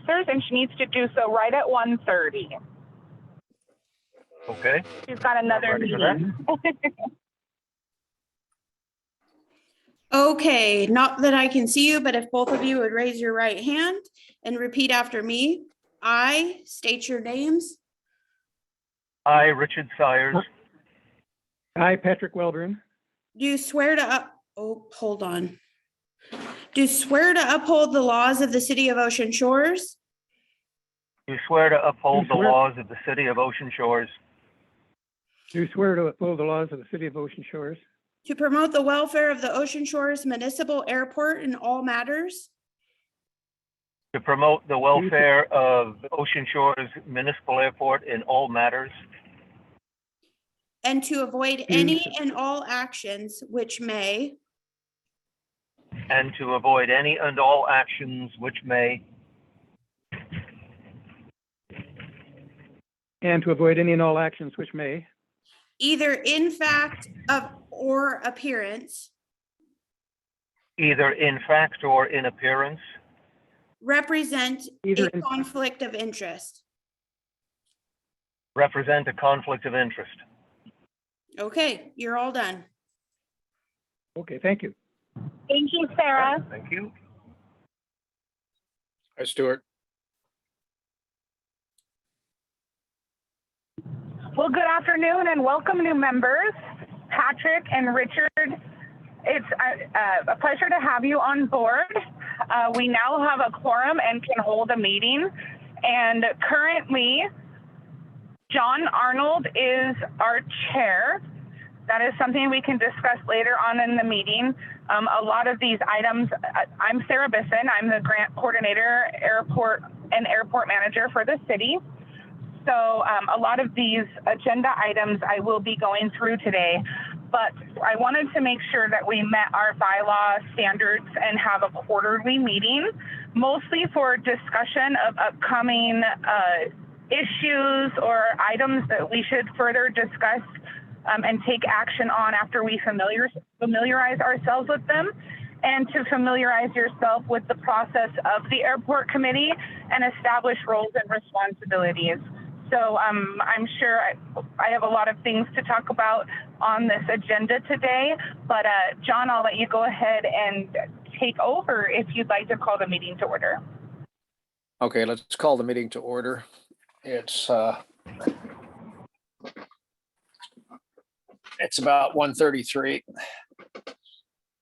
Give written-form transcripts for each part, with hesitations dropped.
officers, and she needs to do so right at 1:30. Okay. She's got another meeting. Okay, not that I can see you, but if both of you would raise your right hand and repeat after me. I state your names. I, Richard Sires, I, Patrick Welburn, Do swear to hold on. Do swear to uphold the laws of the city of Ocean Shores, do swear to uphold Do the swear- laws of the city of Ocean Shores, do swear to uphold the laws of the city of Ocean Shores, to promote the welfare of the Ocean Shores Municipal Airport in all matters, to promote the welfare of Ocean Shores Municipal Airport in all matters, and to avoid any and all actions which may and to avoid any and all actions which may and to avoid any and all actions which may, either in fact of or appearance either in fact or in appearance represent Either a in- conflict of interest. represent a conflict of interest. Okay, you're all done. okay, thank you. Thank you, Sarah. Thank you. Hi, Stuart. Well, good afternoon and welcome, new members. Patrick and Richard, it's a pleasure to have you on board. We now have a quorum and can hold a meeting. And currently, John Arnold is our chair. That is something we can discuss later on in the meeting. A lot of these items, I'm Sarah Bisson. I'm the grant coordinator, airport manager for the city. So a lot of these agenda items I will be going through today, but I wanted to make sure that we met our bylaw standards and have a quarterly meeting, mostly for discussion of upcoming issues or items that we should further discuss and take action on after we familiarize ourselves with them, and to familiarize yourself with the process of the airport committee and establish roles and responsibilities. So I'm sure I have a lot of things to talk about on this agenda today, but John, I'll let you go ahead and take over if you'd like to call the meeting to order. Okay, let's call the meeting to order. It's about 1:33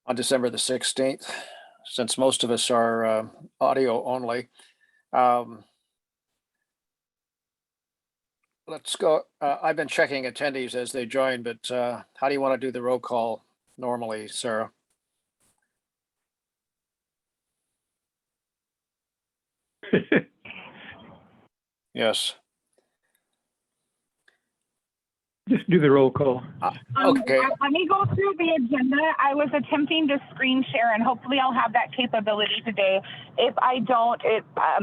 on December the 16th. Since most of us are audio only, let's go. I've been checking attendees as they join, but how do you want to do the roll call normally, Sarah? Yes. Just do the roll call. Okay. Let me go through the agenda. I was attempting to screen share, and hopefully I'll have that capability today. If I don't,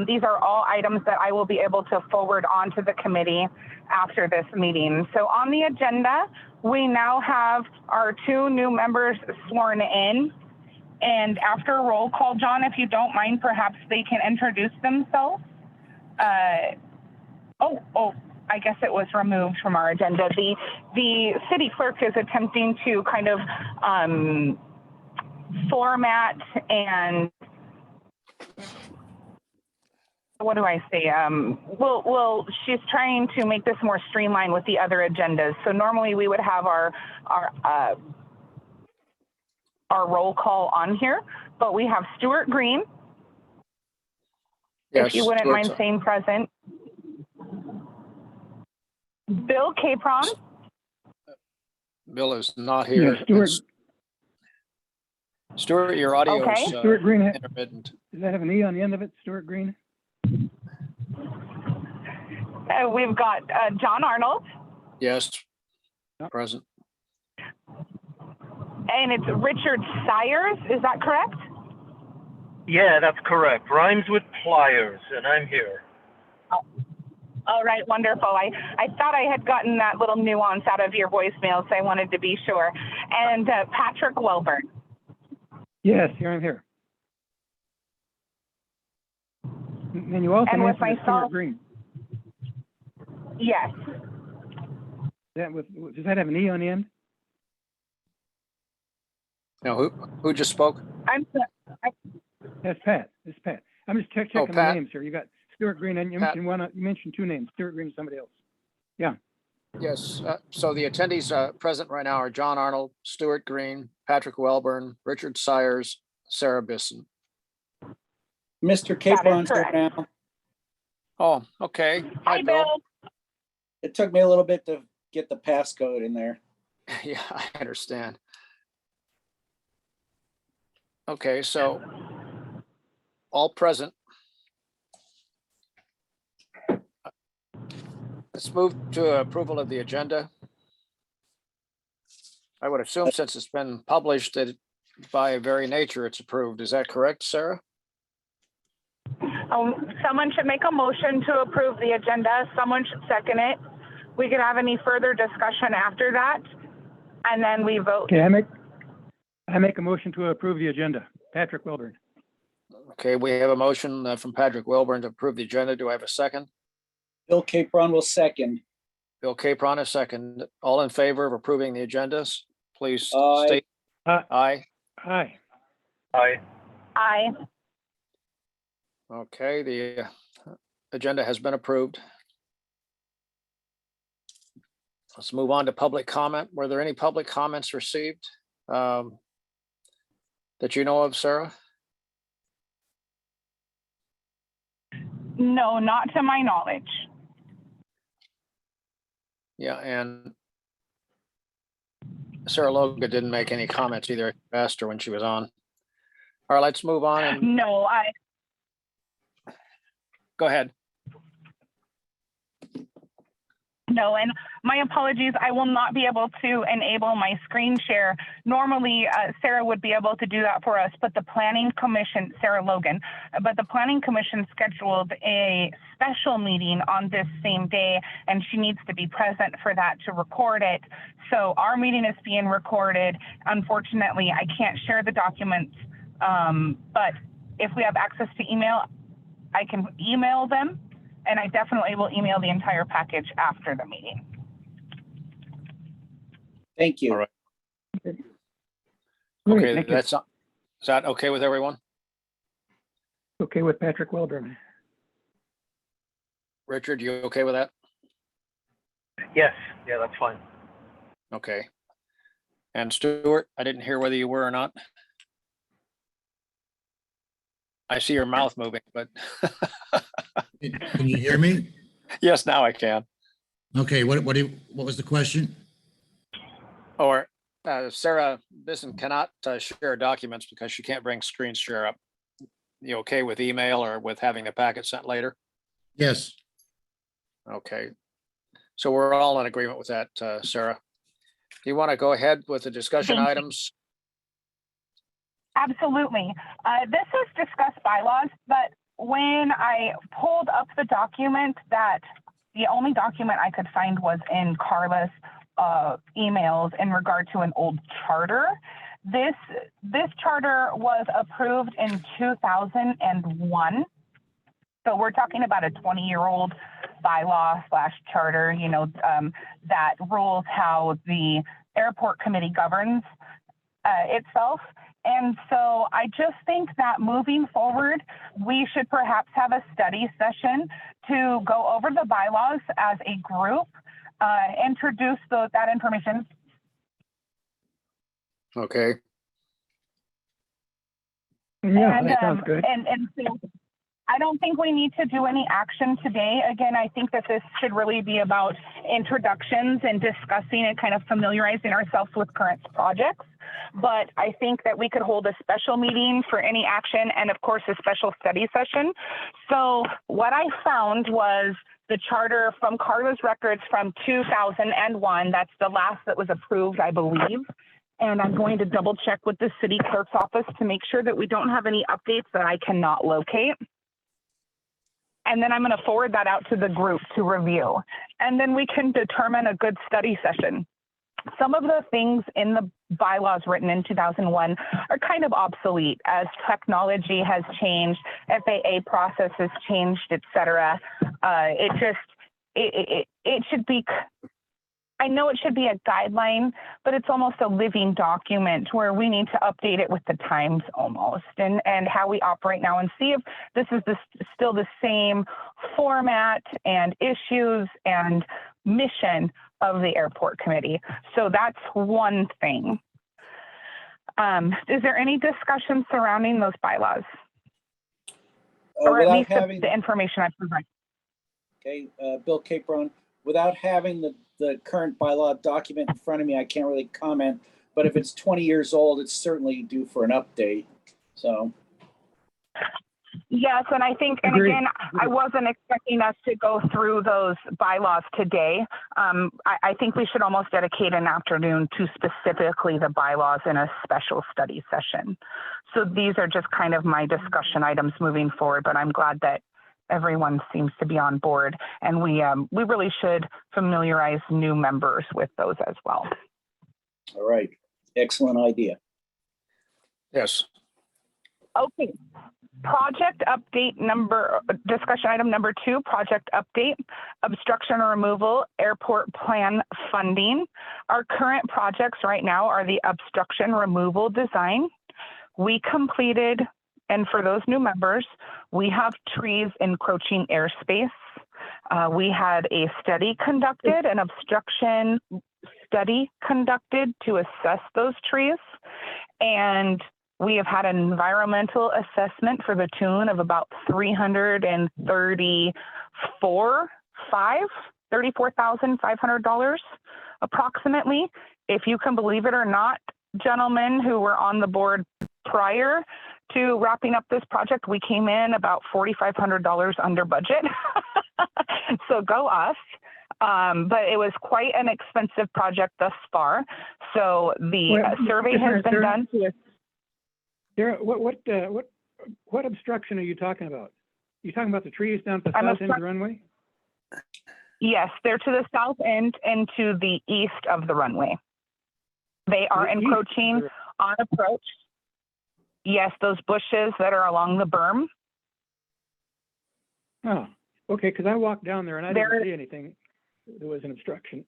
these are all items that I will be able to forward on to the committee after this meeting. So on the agenda, we now have our two new members sworn in. And after a roll call, John, if you don't mind, perhaps they can introduce themselves. I guess it was removed from our agenda. The city clerk is attempting to kind of format and what do I say? She's trying to make this more streamlined with the other agendas. So normally we would have our roll call on here, but we have Stuart Green. Yes, if you wouldn't Stuart's mind saying present. Bill Capron. Bill is not here. Yeah, Stuart, your audio Okay. is Stuart Green, intermittent. does that have an E on the end of it, Stuart Green? We've got John Arnold. Yes, present. And it's Richard Sires, is that correct? Yeah, that's correct. Rhymes with pliers, and I'm here. All right, wonderful. I thought I had gotten that little nuance out of your voicemail, so I wanted to be sure. And Patrick Welburn. Yes, here I'm here. And you also And with mentioned Stuart myself- Green. Yes. Does that have an E on the end? Now, who just spoke? That's Pat. It's Pat. I'm just checking the Pat. names here. You got Stuart Green and you Pat. mentioned two names, Stuart Green and somebody else. Yes, so the attendees present right now are John Arnold, Stuart Green, Patrick Welborn, Richard Sires, Sarah Bisson. Mr. Capron's here correct. now. Oh, okay. Hi, Bill. It took me a little bit to get the passcode in there. Yeah, I understand. Okay, so all present. Let's move to approval of the agenda. I would assume since it's been published that by very nature it's approved. Is that correct, Sarah? Someone should make a motion to approve the agenda. Someone should second it. We could have any further discussion after that, and then we vote. Okay, I make a motion to approve the agenda. Patrick Wilburn. Okay, we have a motion from Patrick Wilburn to approve the agenda. Do I have a second? Bill Capron will second. Bill Capron, a second. All in favor of approving the agendas, please Aye. state Aye. aye. Aye. Aye. Okay, the agenda has been approved. Let's move on to public comment. Were there any public comments received that you know of, Sarah? No, not to my knowledge. Yeah, and Sarah Logan didn't make any comments either. I asked her when she was on. All right, let's move on and No, go ahead. No, and my apologies, I will not be able to enable my screen share. Normally, Sarah would be able to do that for us, but the Planning Commission, Sarah Logan, but the Planning Commission scheduled a special meeting on this same day, and she needs to be present for that to record it. So our meeting is being recorded. Unfortunately, I can't share the documents, but if we have access to email, I can email them. And I definitely will email the entire package after the meeting. Thank you. All right. Great, Okay, thank you. is that okay with everyone? Okay with Patrick Wilburn. Richard, you okay with that? Yes, yeah, that's fine. Okay. And Stuart, I didn't hear whether you were or not. I see your mouth moving, but Can you hear me? yes, now I can. Okay, what was the question? Or Sarah Bisson cannot share documents because she can't bring screen share up. You okay with email or with having the packet sent later? Yes, Okay. So we're all in agreement with that, Sarah. Do you want to go ahead with the discussion Thank you. items? Absolutely. This is discussed bylaws, but when I pulled up the document, the only document I could find was in Carla's emails in regard to an old charter. This charter was approved in 2001. So we're talking about a 20-year-old bylaw / charter, that rules how the airport committee governs itself. And so I just think that moving forward, we should perhaps have a study session to go over the bylaws as a group, introduce that information. Okay. Yeah, And, that sounds good. And so I don't think we need to do any action today. Again, I think that this should really be about introductions and discussing and kind of familiarizing ourselves with current projects. But I think that we could hold a special meeting for any action and of course a special study session. So what I found was the charter from Carla's records from 2001. That's the last that was approved, I believe. And I'm going to double check with the city clerk's office to make sure that we don't have any updates that I cannot locate. And then I'm going to forward that out to the group to review. And then we can determine a good study session. Some of the things in the bylaws written in 2001 are kind of obsolete as technology has changed, FAA process has changed, et cetera. It should be, I know it should be a guideline, but it's almost a living document where we need to update it with the times almost, and how we operate now, and see if this is still the same format and issues and mission of the airport committee. So that's one thing. Is there any discussion surrounding those bylaws? Or at Without least having, the information I provide? okay, Bill Capron, without having the current bylaw document in front of me, I can't really comment. But if it's 20 years old, it's certainly due for an update. So. Yes, and I think, and Agreed. again, I wasn't expecting us to go through those bylaws today. I think we should almost dedicate an afternoon to specifically the bylaws in a special study session. So these are just kind of my discussion items moving forward, but I'm glad that everyone seems to be on board, and we really should familiarize new members with those as well. All right. Excellent idea. Yes. Okay. Project update discussion item number 2, project update, obstruction removal, airport plan funding. Our current projects right now are the obstruction removal design. We completed, and for those new members, we have trees encroaching airspace. We had a study conducted, an obstruction study conducted to assess those trees. And we have had an environmental assessment for the tune of about $34,500 approximately. If you can believe it or not, gentlemen who were on the board prior to wrapping up this project, we came in about $4,500 under budget. So go us. But it was quite an expensive project thus far. So the survey has been done to Sarah, what obstruction are you talking about? You talking about the trees down at the south end of the runway? Yes, they're to the south end and to the east of the runway. They are encroaching on approach. Yes, those bushes that are along the berm. Oh, okay, because I walked down there and I didn't see anything. There was an obstruction.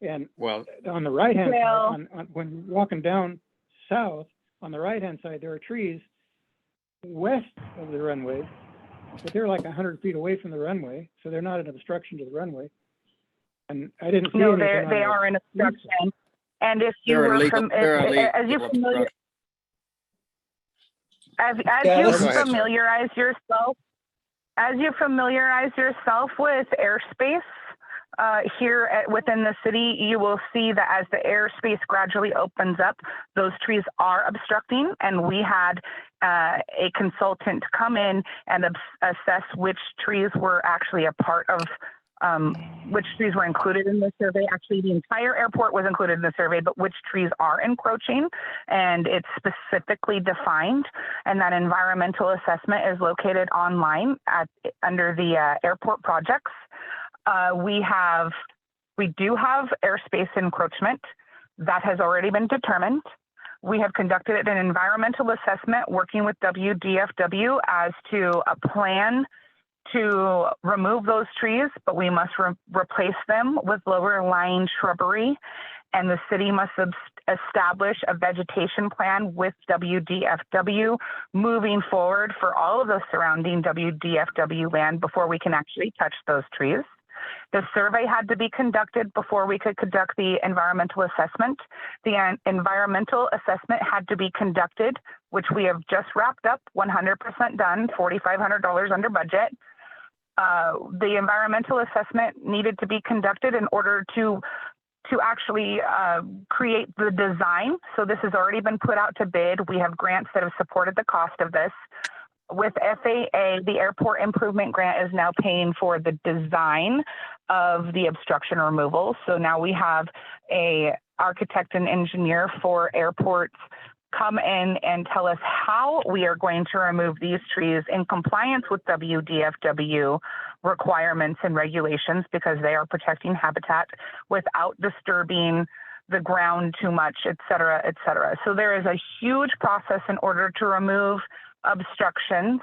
And Well, on the right-hand side, when you're walking down south, on the right-hand side, there are trees west of the runway, but they're like 100 feet away from the runway, so they're not an obstruction to the runway. And I didn't see anything. No, they are an obstruction. And if you were from, as you familiarize yourself with airspace here within the city, you will see that as the airspace gradually opens up, those trees are obstructing, and we had a consultant come in and assess which trees were actually a part of which trees were included in the survey. Actually, the entire airport was included in the survey, but which trees are encroaching, and it's specifically defined. And that environmental assessment is located online under the airport projects. We do have airspace encroachment that has already been determined. We have conducted an environmental assessment working with WDFW as to a plan to remove those trees, but we must replace them with lower lying shrubbery, and the city must establish a vegetation plan with WDFW moving forward for all of the surrounding WDFW land before we can actually touch those trees. The survey had to be conducted before we could conduct the environmental assessment. The environmental assessment had to be conducted, which we have just wrapped up, 100% done, $4,500 under budget. The environmental assessment needed to be conducted in order to actually create the design. So this has already been put out to bid. We have grants that have supported the cost of this. With FAA, the Airport Improvement Grant is now paying for the design of the obstruction removal. So now we have a architect and engineer for airports come in and tell us how we are going to remove these trees in compliance with WDFW requirements and regulations, because they are protecting habitat without disturbing the ground too much, et cetera, et cetera. So there is a huge process in order to remove obstructions,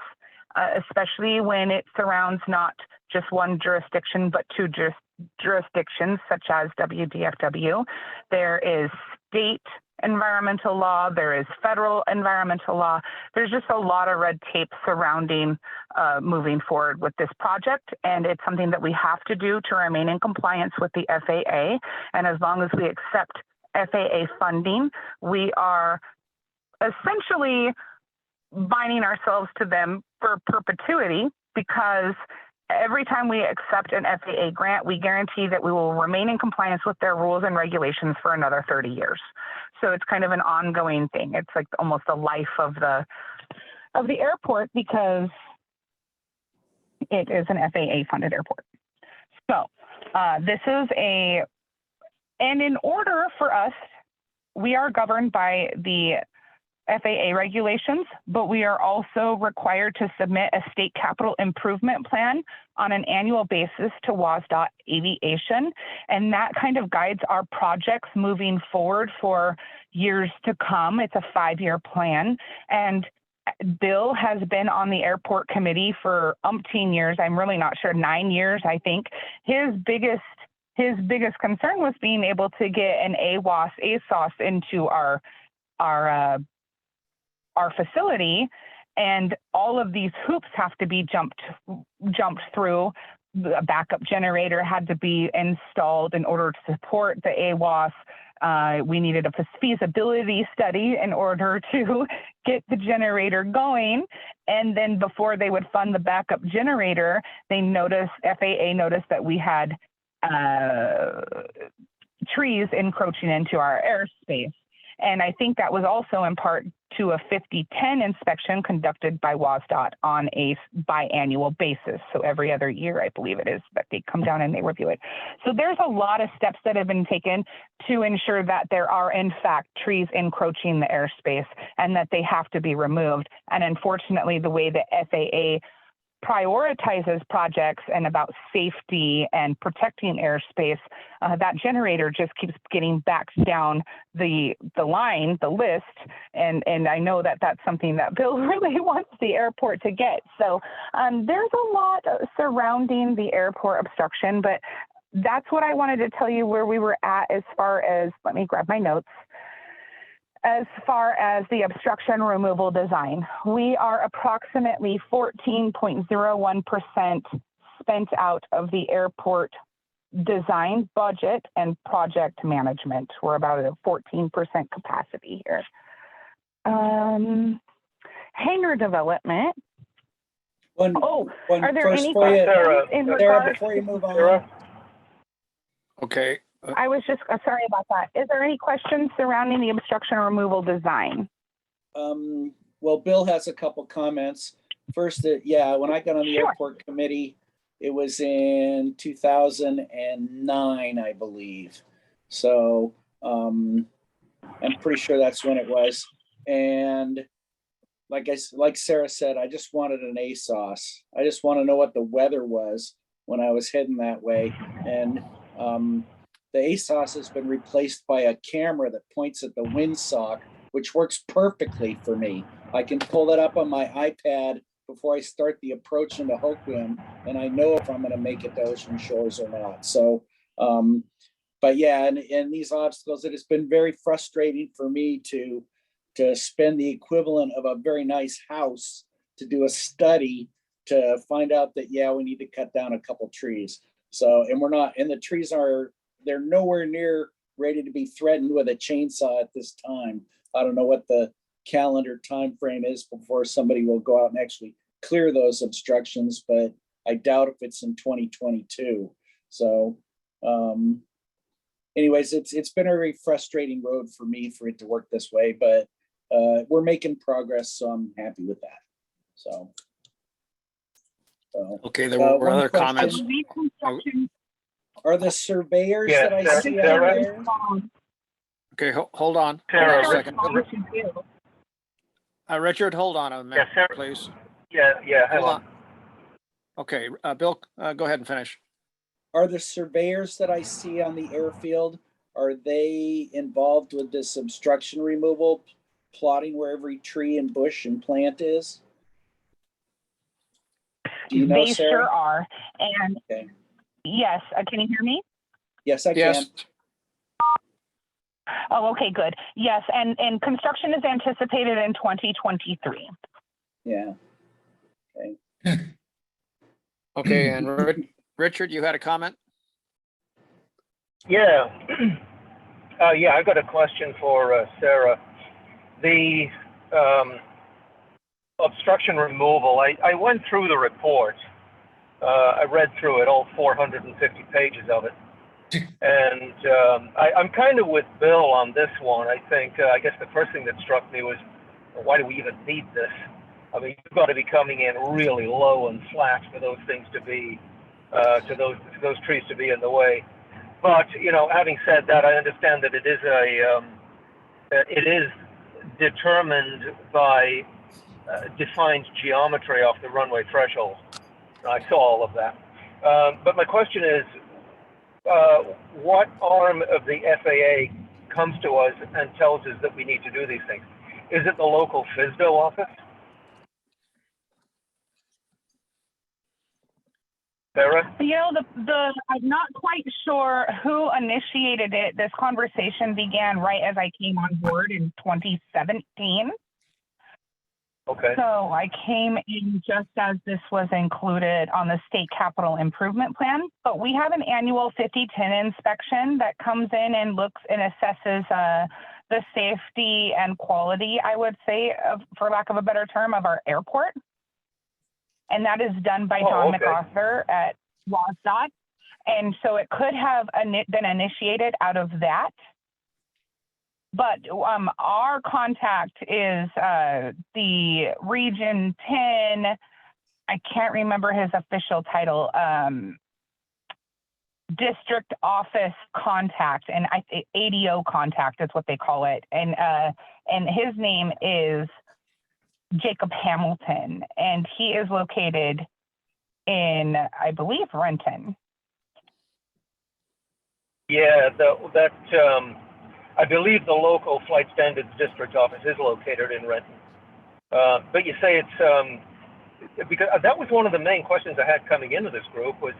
especially when it surrounds not just one jurisdiction, but two jurisdictions, such as WDFW. There is state environmental law, there is federal environmental law. There's just a lot of red tape surrounding moving forward with this project, and it's something that we have to do to remain in compliance with the FAA. And as long as we accept FAA funding, we are essentially binding ourselves to them for perpetuity, because every time we accept an FAA grant, we guarantee that we will remain in compliance with their rules and regulations for another 30 years. So it's kind of an ongoing thing. It's like almost the life of the airport, because it is an FAA funded airport. So this is and in order for us, we are governed by the FAA regulations, but we are also required to submit a state capital improvement plan on an annual basis to WSDOT Aviation. And that kind of guides our projects moving forward for years to come. It's a 5-year plan. And Bill has been on the airport committee for umpteen years. I'm really not sure, 9 years, I think. His biggest concern was being able to get an ASOS into our facility, and all of these hoops have to be jumped through. A backup generator had to be installed in order to support the AWOS. We needed a feasibility study in order to get the generator going. And then before they would fund the backup generator, FAA noticed that we had trees encroaching into our airspace. And I think that was also in part to a 5010 inspection conducted by WSDOT on a biannual basis. So every other year, I believe it is, that they come down and they review it. So there's a lot of steps that have been taken to ensure that there are, in fact, trees encroaching the airspace and that they have to be removed. And unfortunately, the way the FAA prioritizes projects and about safety and protecting airspace, that generator just keeps getting backed down the list. And I know that that's something that Bill really wants the airport to get. So there's a lot surrounding the airport obstruction, but that's what I wanted to tell you where we were at as far as, let me grab my notes. As far as the obstruction removal design, we are approximately 14.01% spent out of the airport design budget and project management. We're about a 14% capacity here. Hangar development. Are there any questions in regards before you move on? Sarah? Okay, I was just sorry about that. Is there any questions surrounding the obstruction removal design? Well, Bill has a couple comments. First, when I got on the airport committee, it was in 2009, I believe. So I'm pretty sure that's when it was. And like Sarah said, I just wanted an ASOS. I just want to know what the weather was when I was heading that way. And the ASOS has been replaced by a camera that points at the windsock, which works perfectly for me. I can pull that up on my iPad before I start the approach into Hoquiam, and I know if I'm going to make it to Ocean Shores or not. So, but yeah, and these obstacles, it has been very frustrating for me to spend the equivalent of a very nice house to do a study to find out that, we need to cut down a couple trees. So, and the trees they're nowhere near ready to be threatened with a chainsaw at this time. I don't know what the calendar time frame is before somebody will go out and actually clear those obstructions, but I doubt if it's in 2022. So anyways, it's been a very frustrating road for me for it to work this way, but we're making progress, so I'm happy with that. So okay, there were other comments. Are the surveyors Yes, that I see out Sarah. there? Okay, hold on. Sarah, Hold on a second. Richard, hold on a minute, Sarah. please. Yeah, Hold hold on. Okay, Bill, go ahead and finish. Are the surveyors that I see on the airfield, are they involved with this obstruction removal, plotting where every tree and bush and plant is? Do you know, They Sarah? sure are. And Okay. yes, can you hear me? Yes, I Yes, can. Oh, okay, good. Yes, and construction is anticipated in 2023. Yeah. okay, and Richard, you had a comment? Yeah. Yeah, I got a question for Sarah. The obstruction removal, I went through the report. I read through it, all 450 pages of it. And I'm kind of with Bill on this one. I think, I guess the first thing that struck me was, why do we even need this? I mean, you've got to be coming in really low and flat for those things to be, to those trees to be in the way. But, you know, having said that, I understand that it is determined by defined geometry off the runway threshold. I saw all of that. But my question is, what arm of the FAA comes to us and tells us that we need to do these things? Is it the local FSDO office? Sarah? You know, I'm not quite sure who initiated it. This conversation began right as I came on board in 2017. Okay. So I came in just as this was included on the state capital improvement plan, but we have an annual 5010 inspection that comes in and looks and assesses the safety and quality, I would say, for lack of a better term, of our airport. And that is done by John MacArthur at WASDOT. And so it could have been initiated out of that. But our contact is the Region 10, I can't remember his official title, district office contact, and ADO contact is what they call it. And his name is Jacob Hamilton, and he is located in, I believe, Renton. Yeah, I believe the local flight standards district office is located in Renton. But you say it's, because that was one of the main questions I had coming into this group was,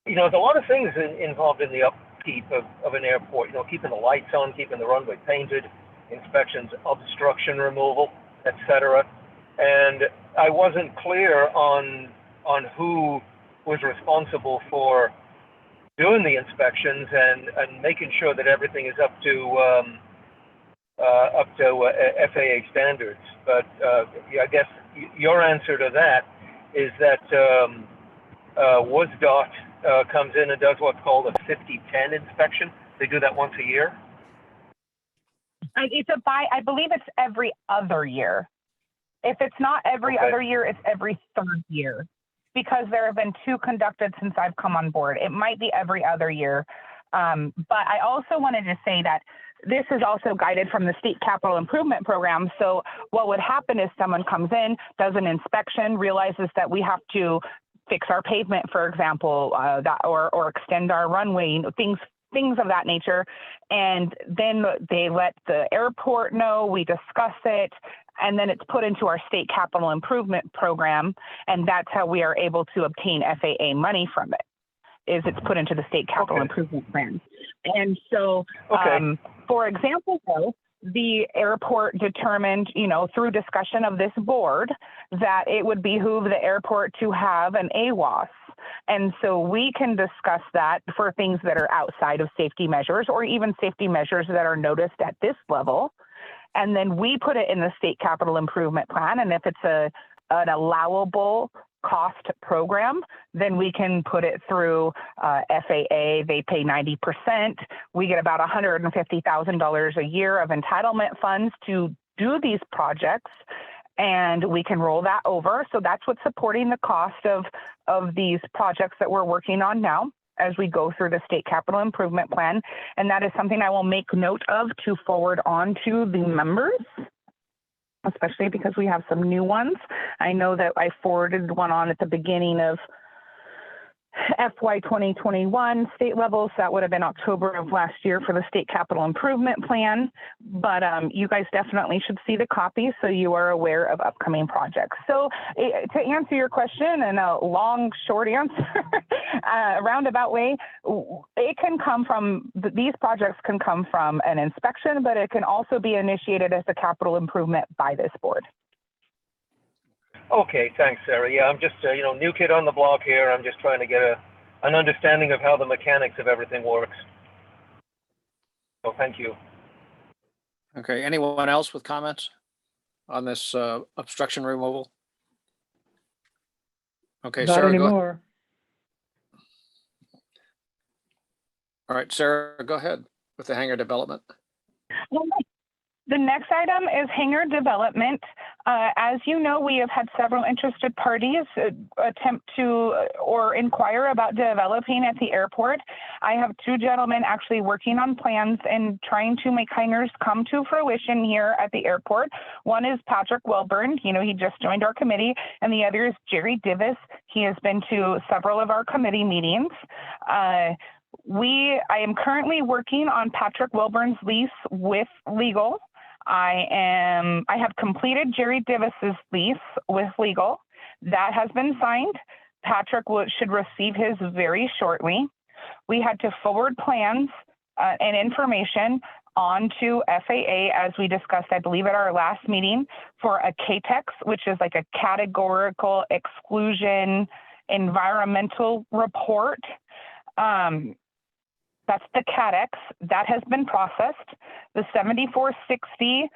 you know, there's a lot of things involved in the upkeep of an airport, you know, keeping the lights on, keeping the runway painted, inspections, obstruction removal, etc. And I wasn't clear on who was responsible for doing the inspections and making sure that everything is up to FAA standards. But yeah, I guess your answer to that is that WSDOT comes in and does what's called a 5010 inspection. They do that once a year. I believe it's every other year. If it's not every other year, it's every third year, because there have been 2 conducted since I've come on board. It might be every other year. But I also wanted to say that this is also guided from the state capital improvement program. So what would happen is someone comes in, does an inspection, realizes that we have to fix our pavement, for example, or extend our runway, you know, things of that nature. And then they let the airport know, we discuss it, and then it's put into our state capital improvement program. And that's how we are able to obtain FAA money from it, is it's put into the state capital improvement plan. And so, for example, though, the airport determined, you know, through discussion of this board, that it would behoove the airport to have an AWOS. And so we can discuss that for things that are outside of safety measures, or even safety measures that are noticed at this level. And then we put it in the state capital improvement plan. And if it's an allowable cost program, then we can put it through FAA. They pay 90%. We get about $150,000 a year of entitlement funds to do these projects, and we can roll that over. So that's what's supporting the cost of these projects that we're working on now as we go through the state capital improvement plan. And that is something I will make note of to forward on to the members, especially because we have some new ones. I know that I forwarded one on at the beginning of FY 2021 state levels. That would have been October of last year for the state capital improvement plan. But you guys definitely should see the copy so you are aware of upcoming projects. So to answer your question in a long, short answer, roundabout way, it can come from, these projects can come from an inspection, but it can also be initiated as a capital improvement by this board. Okay, thanks, Sarah. Yeah, I'm just, new kid on the block here. I'm just trying to get an understanding of how the mechanics of everything works. So thank you. Okay, anyone else with comments on this obstruction removal? Okay, Not Sarah, go. anymore. All right, Sarah, go ahead with the hangar development. The next item is hangar development. As you know, we have had several interested parties attempt to or inquire about developing at the airport. I have two gentlemen actually working on plans and trying to make hangars come to fruition here at the airport. One is Patrick Wilburn. He just joined our committee, and the other is Jerry Divis. He has been to several of our committee meetings. I am currently working on Patrick Wilburn's lease with legal. I have completed Jerry Divis's lease with legal. That has been signed. Patrick should receive his very shortly. We had to forward plans and information on to FAA, as we discussed, I believe, at our last meeting, for a CATEX, which is like a categorical exclusion environmental report. That's the CATEX. That has been processed. The 7460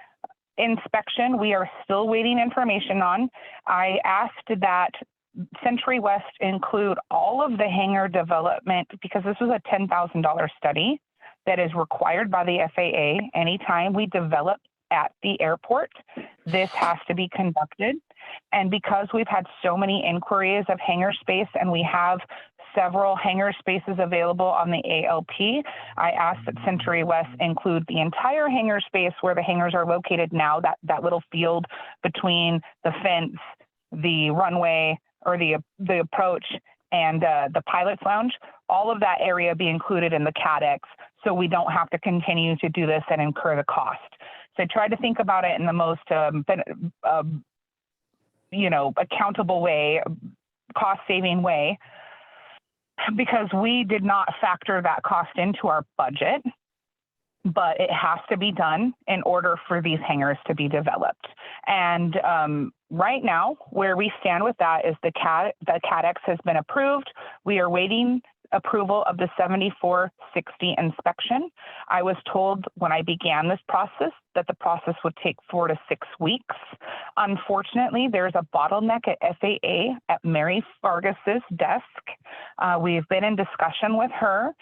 inspection, we are still waiting information on. I asked that Century West include all of the hangar development because this was a $10,000 study that is required by the FAA. Anytime we develop at the airport, this has to be conducted. And because we've had so many inquiries of hangar space and we have several hangar spaces available on the ALP, I asked that Century West include the entire hangar space where the hangars are located now, that little field between the fence, the runway, or the approach, and the pilot's lounge, all of that area be included in the CADEX so we don't have to continue to do this and incur the cost. So I tried to think about it in the most accountable way, cost-saving way, because we did not factor that cost into our budget, but it has to be done in order for these hangars to be developed. And right now, where we stand with that is the CADEX has been approved. We are waiting approval of the 7460 inspection. I was told when I began this process that the process would take 4 to 6 weeks. Unfortunately, there's a bottleneck at FAA at Mary Vargas's desk. We've been in discussion with her.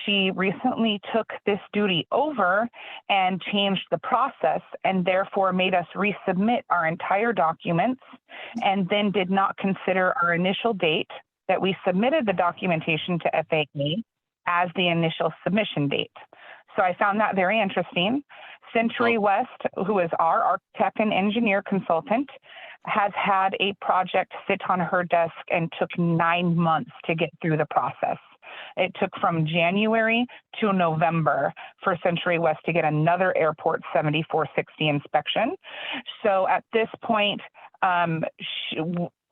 She recently took this duty over and changed the process and therefore made us resubmit our entire documents and then did not consider our initial date that we submitted the documentation to FAA as the initial submission date. So I found that very interesting. Century West, who is our architect and engineer consultant, has had a project sit on her desk and took 9 months to get through the process. It took from January to November for Century West to get another airport 7460 inspection. So at this point,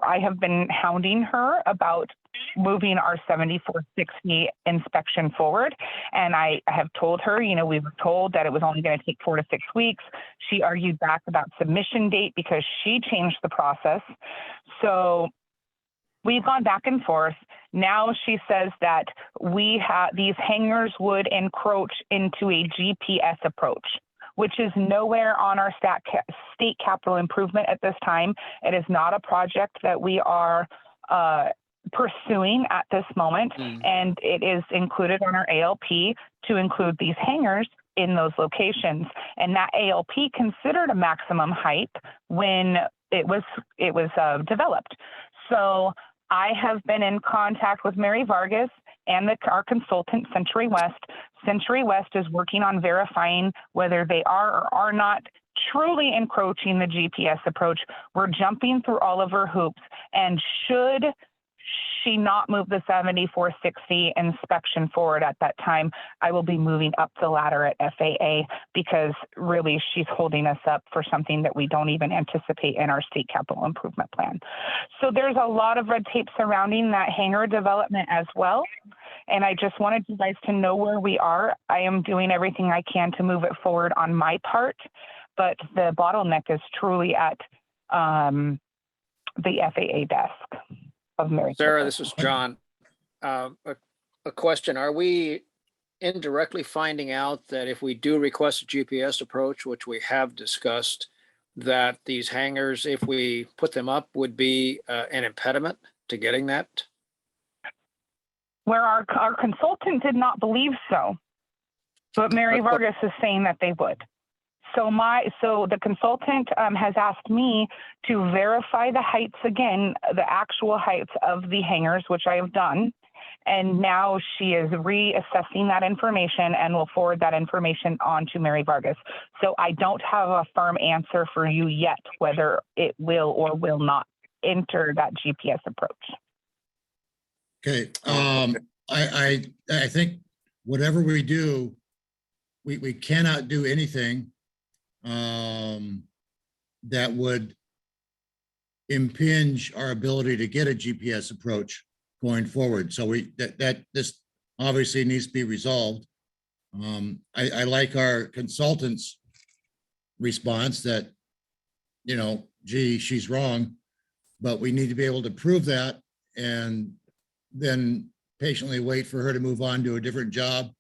I have been hounding her about moving our 7460 inspection forward. And I have told her, we were told that it was only going to take 4 to 6 weeks. She argued back about submission date because she changed the process. So we've gone back and forth. Now she says that these hangars would encroach into a GPS approach, which is nowhere on our state capital improvement at this time. It is not a project that we are pursuing at this moment, and it is included on our ALP to include these hangars in those locations. And that ALP considered a maximum height when it was developed. So I have been in contact with Mary Vargas and our consultant, Century West. Century West is working on verifying whether they are or are not truly encroaching the GPS approach. We're jumping through all of our hoops, and should she not move the 7460 inspection forward at that time, I will be moving up the ladder at FAA, because really she's holding us up for something that we don't even anticipate in our state capital improvement plan. So there's a lot of red tape surrounding that hangar development as well. And I just wanted you guys to know where we are. I am doing everything I can to move it forward on my part, but the bottleneck is truly at the FAA desk of Mary. Sarah, this is John. A question. Are we indirectly finding out that if we do request a GPS approach, which we have discussed, that these hangars, if we put them up, would be an impediment to getting that? Where our consultant did not believe so, but Mary Vargas is saying that they would. So the consultant has asked me to verify the heights again, the actual heights of the hangars, which I have done. And now she is reassessing that information and will forward that information on to Mary Vargas. So I don't have a firm answer for you yet, whether it will or will not enter that GPS approach. Okay, I think whatever we do, we cannot do anything that would impinge our ability to get a GPS approach going forward. So this obviously needs to be resolved. I like our consultant's response that, you know, gee, she's wrong, but we need to be able to prove that and then patiently wait for her to move on to a different job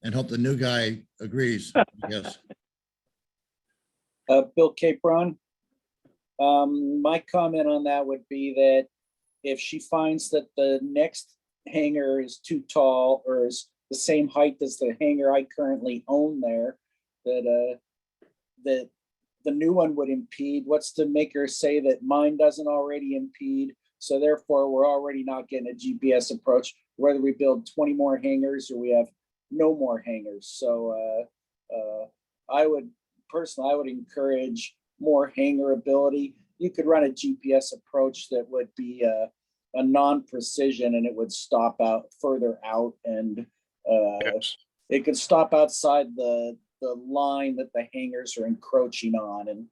and hope the new guy agrees. Yes. Bill Capron, my comment on that would be that if she finds that the next hangar is too tall or is the same height as the hangar I currently own there, that the new one would impede. What's to make her say that mine doesn't already impede? So therefore, we're already not getting a GPS approach, whether we build 20 more hangars or we have no more hangars. So I would encourage more hangar ability. You could run a GPS approach that would be a non-precision, and it would stop out further out, and it could stop outside the line that the hangars are encroaching on, and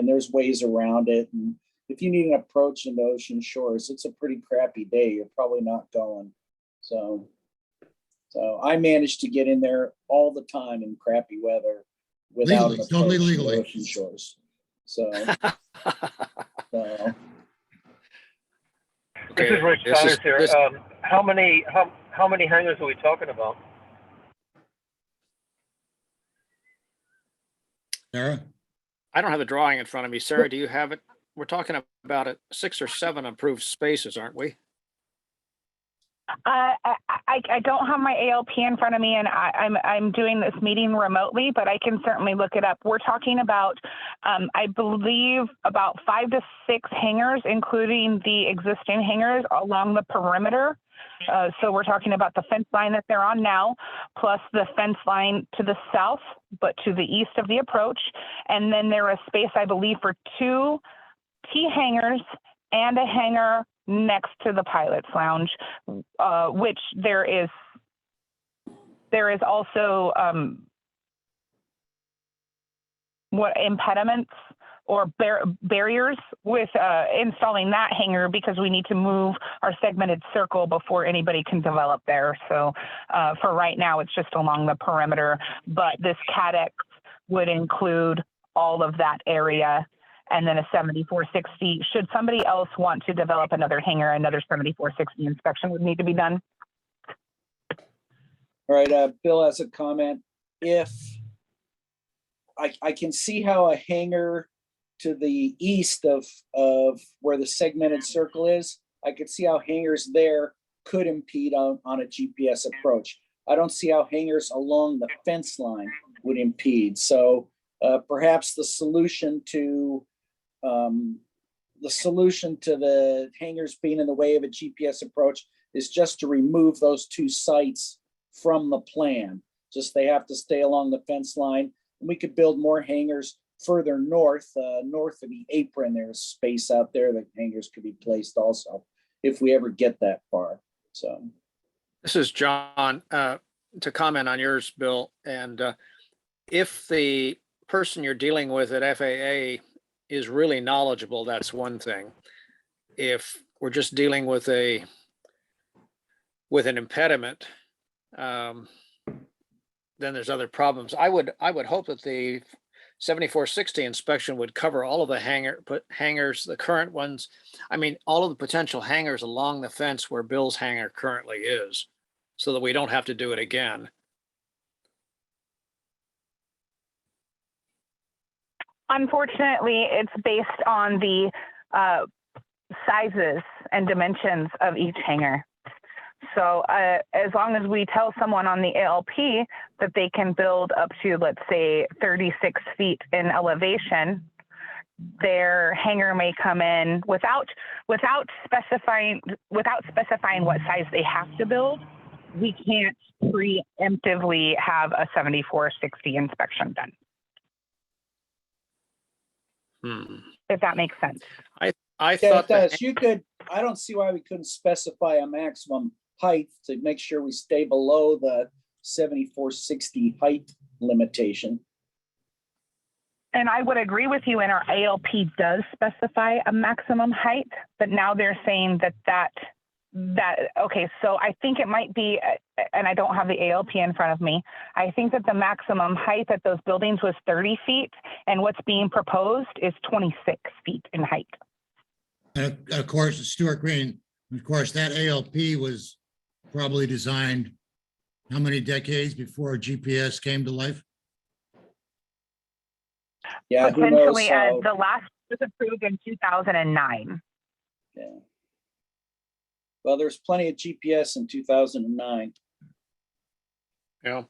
there's ways around it. And if you need an approach into Ocean Shores, it's a pretty crappy day. You're probably not going. So I managed to get in there all the time in crappy weather without an approach to Ocean Shores. So, This is Rich Connors here. How many hangars are we talking about? Sarah? I don't have the drawing in front of me. Sarah, do you have it? We're talking about 6 or 7 approved spaces, aren't we? I don't have my ALP in front of me, and I'm doing this meeting remotely, but I can certainly look it up. We're talking about, I believe, about 5 to 6 hangars, including the existing hangars along the perimeter. So we're talking about the fence line that they're on now, plus the fence line to the south, but to the east of the approach. And then there is space, I believe, for 2 T hangars and a hangar next to the pilot's lounge, which there is also what impediments or barriers with installing that hangar, because we need to move our segmented circle before anybody can develop there. So for right now, it's just along the perimeter, but this CADEX would include all of that area. And then a 7460, should somebody else want to develop another hangar, another 7460 inspection would need to be done. All right, Bill has a comment. If I can see how a hangar to the east of where the segmented circle is, I could see how hangars there could impede on a GPS approach. I don't see how hangars along the fence line would impede. So perhaps the solution to the hangars being in the way of a GPS approach is just to remove those 2 sites from the plan. Just they have to stay along the fence line, and we could build more hangars further north of the apron. There's space out there that hangars could be placed also. if we ever get that far. So. This is John, to comment on yours, Bill. And if the person you're dealing with at FAA is really knowledgeable, that's one thing. If we're just dealing with an impediment, then there's other problems. I would hope that the 7460 inspection would cover all of the hangars, the current ones. I mean, all of the potential hangars along the fence where Bill's hangar currently is, so that we don't have to do it again. Unfortunately, it's based on the sizes and dimensions of each hangar. So as long as we tell someone on the ALP that they can build up to, let's say, 36 feet in elevation, their hangar may come in without specifying what size they have to build. We can't preemptively have a 7460 inspection done. If that makes sense. I Yeah, thought it does. You could, I don't see why we couldn't specify a maximum height to make sure we stay below the 7460 height limitation. And I would agree with you, and our ALP does specify a maximum height, but now they're saying that okay, so I think it might be, and I don't have the ALP in front of me, I think that the maximum height at those buildings was 30 feet, and what's being proposed is 26 feet in height. And of course, Stuart Green, of course, that ALP was probably designed how many decades before GPS came to life? Yeah, who knows Potentially, how, the last was approved in 2009. yeah. Well, there's plenty of GPS in 2009. Yeah.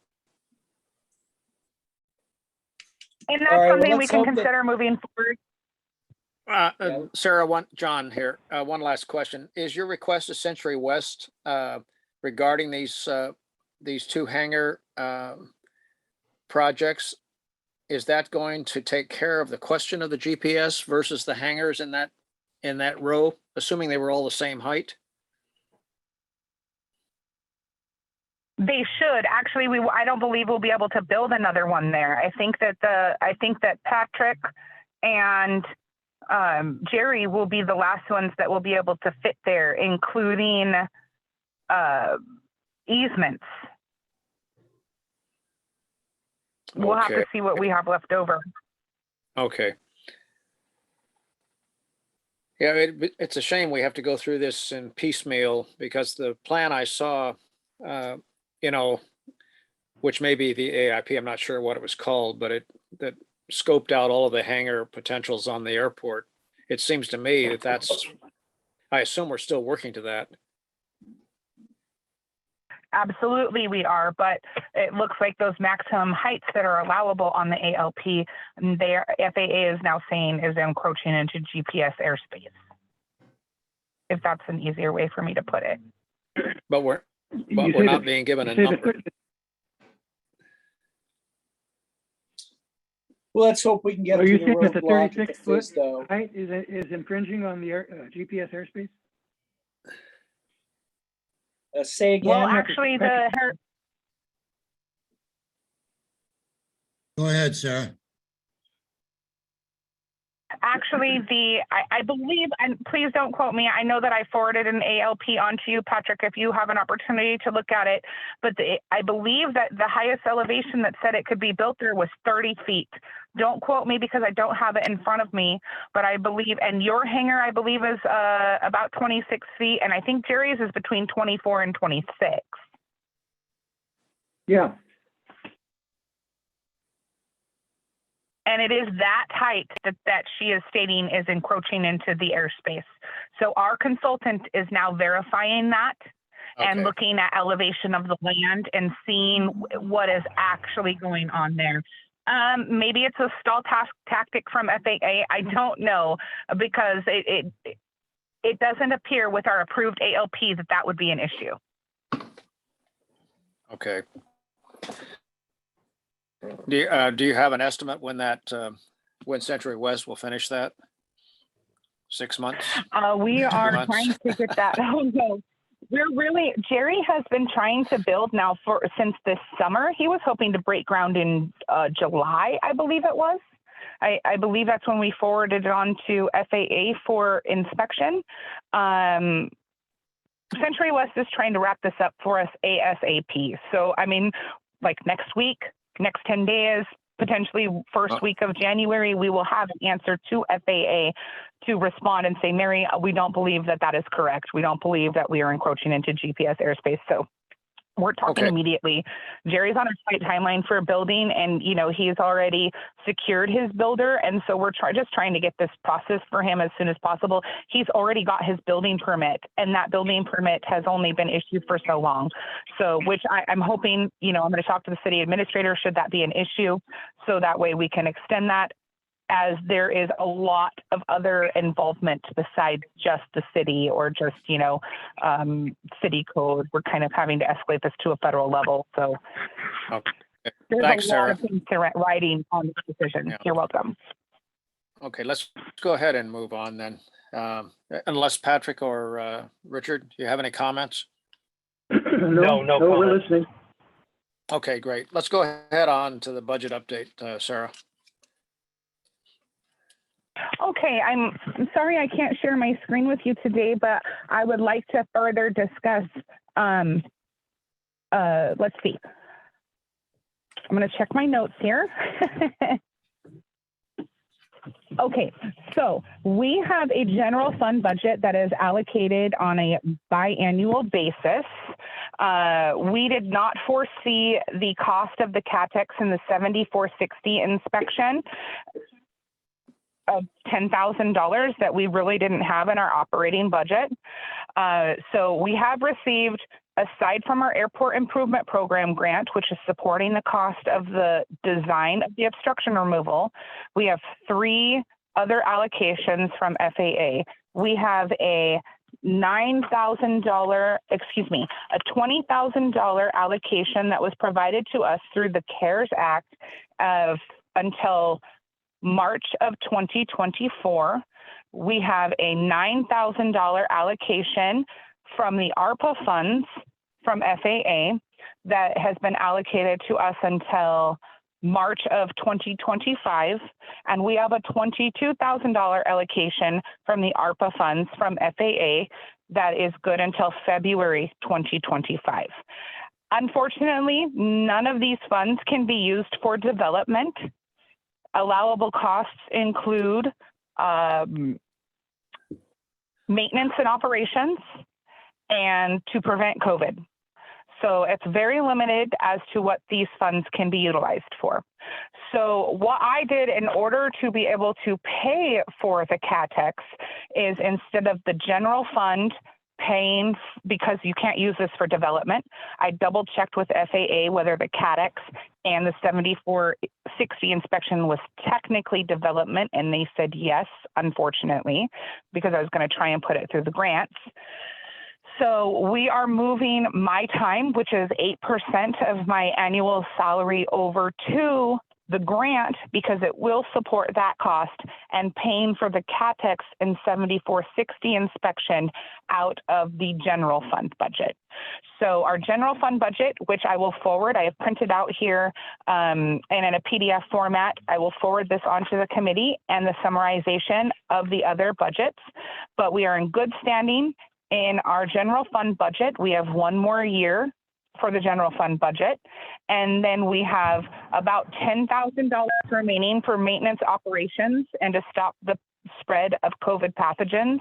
And that's All right, well, something we let's can hope that- consider moving forward. Yeah. Sarah, John here. One last question. Is your request to Century West regarding these two hangar projects? Is that going to take care of the question of the GPS versus the hangars in that row, assuming they were all the same height? They should actually. I don't believe we'll be able to build another one there. I think that Patrick and Jerry will be the last ones that will be able to fit there, including easements. We'll have to see what we have left over. Okay. Yeah, it's a shame we have to go through this in piecemeal, because the plan I saw, which may be the AIP, I'm not sure what it was called, but that scoped out all of the hangar potentials on the airport. It seems to me I assume we're still working to that. Absolutely, we are, but it looks like those maximum heights that are allowable on the ALP, their FAA is now saying is encroaching into GPS airspace. If that's an easier way for me to put it. But we're not being given a number. Well, let's hope we can get Are to you the saying that the roadblock at the 36-foot FISDO. height is infringing on the GPS airspace? Say again. Well, actually, Go ahead, Sarah. I believe, and please don't quote me, I know that I forwarded an ALP onto you, Patrick, if you have an opportunity to look at it, but I believe that the highest elevation that said it could be built there was 30 feet. Don't quote me because I don't have it in front of me, but I believe, and your hangar, I believe, is about 26 feet, and I think Jerry's is between 24 and 26. Yeah. And it is that height that she is stating is encroaching into the airspace. So our consultant is now verifying that and looking at elevation of the land and seeing what is actually going on there. Maybe it's a stall tactic from FAA. I don't know, because it doesn't appear with our approved ALP that would be an issue. Okay. Do you have an estimate when Century West will finish that? 6 months? We 2 are months? trying to get that. Oh no, Jerry has been trying to build now since this summer. He was hoping to break ground in July, I believe it was. I believe that's when we forwarded it on to FAA for inspection. Century West is trying to wrap this up for us ASAP. So, I mean, like next week, next 10 days, potentially first week of January, we will have an answer to FAA to respond and say, Mary, we don't believe that that is correct. We don't believe that we are encroaching into GPS airspace. So we're talking immediately. Jerry's on a tight timeline for building, and he's already secured his builder, and so we're just trying to get this process for him as soon as possible. He's already got his building permit, and that building permit has only been issued for so long. So, which I'm hoping, I'm going to talk to the city administrator should that be an issue, so that way we can extend that, as there is a lot of other involvement besides just the city or just, city code. We're kind of having to escalate this to a federal level. So there's Thanks, a lot Sarah. of things writing on this decision. Yeah. You're welcome. Okay, let's go ahead and move on then. Unless Patrick or Richard, do you have any comments? No we're comment. listening. Okay, great. Let's go ahead on to the budget update, Sarah. Okay, I'm sorry I can't share my screen with you today, but I would like to further discuss, let's see. I'm going to check my notes here. Okay, so we have a general fund budget that is allocated on a biannual basis. We did not foresee the cost of the CATEX and the 7460 inspection of $10,000 that we really didn't have in our operating budget. So we have received, aside from our airport improvement program grant, which is supporting the cost of the design of the obstruction removal, we have 3 other allocations from FAA. We have a $20,000 allocation that was provided to us through the CARES Act until March of 2024. We have a $9,000 allocation from the ARPA funds from FAA that has been allocated to us until March of 2025. And we have a $22,000 allocation from the ARPA funds from FAA that is good until February 2025. Unfortunately, none of these funds can be used for development. Allowable costs include maintenance and operations and to prevent COVID. So it's very limited as to what these funds can be utilized for. So what I did in order to be able to pay for the CATEX is, instead of the general fund paying, because you can't use this for development, I double checked with FAA whether the CATEX and the 7460 inspection was technically development, and they said yes, unfortunately, because I was going to try and put it through the grants. So we are moving my time, which is 8% of my annual salary, over to the grant, because it will support that cost, and paying for the CATEX and 7460 inspection out of the general fund budget. So our general fund budget, which I will forward, I have printed out here and in a PDF format, I will forward this onto the committee and the summarization of the other budgets, but we are in good standing in our general fund budget. We have 1 more year for the general fund budget. And then we have about $10,000 remaining for maintenance operations and to stop the spread of COVID pathogens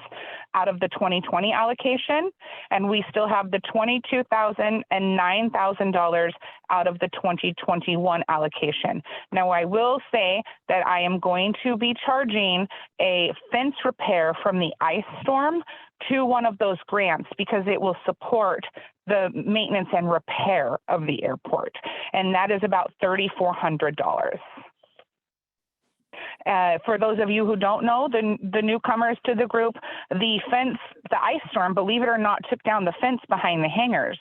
out of the 2020 allocation. And we still have the $22,000 and $9,000 out of the 2021 allocation. Now, I will say that I am going to be charging a fence repair from the ice storm to one of those grants, because it will support the maintenance and repair of the airport. And that is about $3,400. For those of you who don't know, the newcomers to the group, the fence, the ice storm, believe it or not, took down the fence behind the hangars,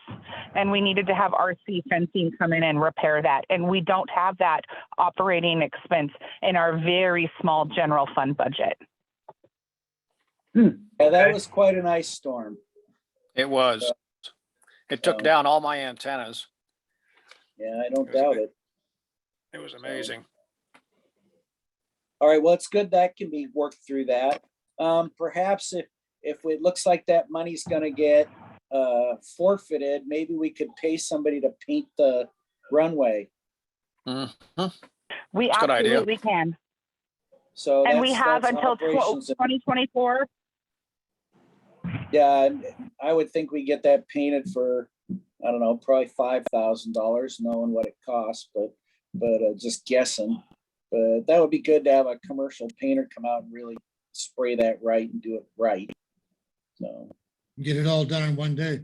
and we needed to have RC fencing come in and repair that. And we don't have that operating expense in our very small general fund budget. Yeah, that Okay. was quite an ice storm. It was. It took So- down all my antennas. Yeah, I don't It was a doubt bit- it. It was amazing. All right, well, it's good that can be worked through that. Perhaps if it looks like that money's gonna get forfeited, maybe we could pay somebody to paint the runway. Mhm. We That's a good idea. absolutely can. So And we have that's until operations. 2024. Yeah, and I would think we get that painted for, I don't know, probably $5,000, knowing what it costs, but just guessing. But that would be good to have a commercial painter come out and really spray that right and do it right. So, Get it all done in one day.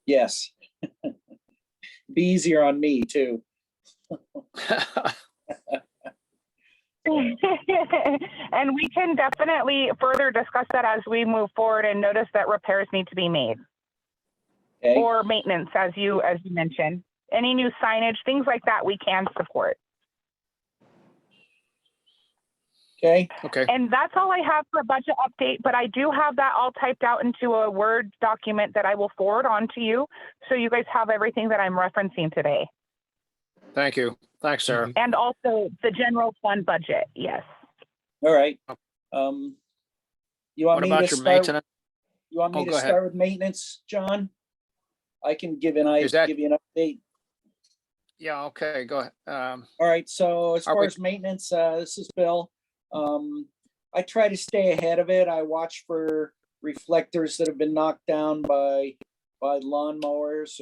yes. Be easier on me too. And we can definitely further discuss that as we move forward and notice that repairs need to be made Okay, or maintenance, as you mentioned. Any new signage, things like that, we can support. okay, Okay, And that's all I have for a budget update, but I do have that all typed out into a Word document that I will forward on to you. So you guys have everything that I'm referencing today. thank you. Thanks, Sarah. And also the general fund budget, yes. all right. You want What me to about your start? maintenance? You want me Oh, to go ahead. start with maintenance, John? I can give you Is that- an update. Yeah, okay, go ahead. All right, so as Are far we- as maintenance, this is Bill. I try to stay ahead of it. I watch for reflectors that have been knocked down by lawnmowers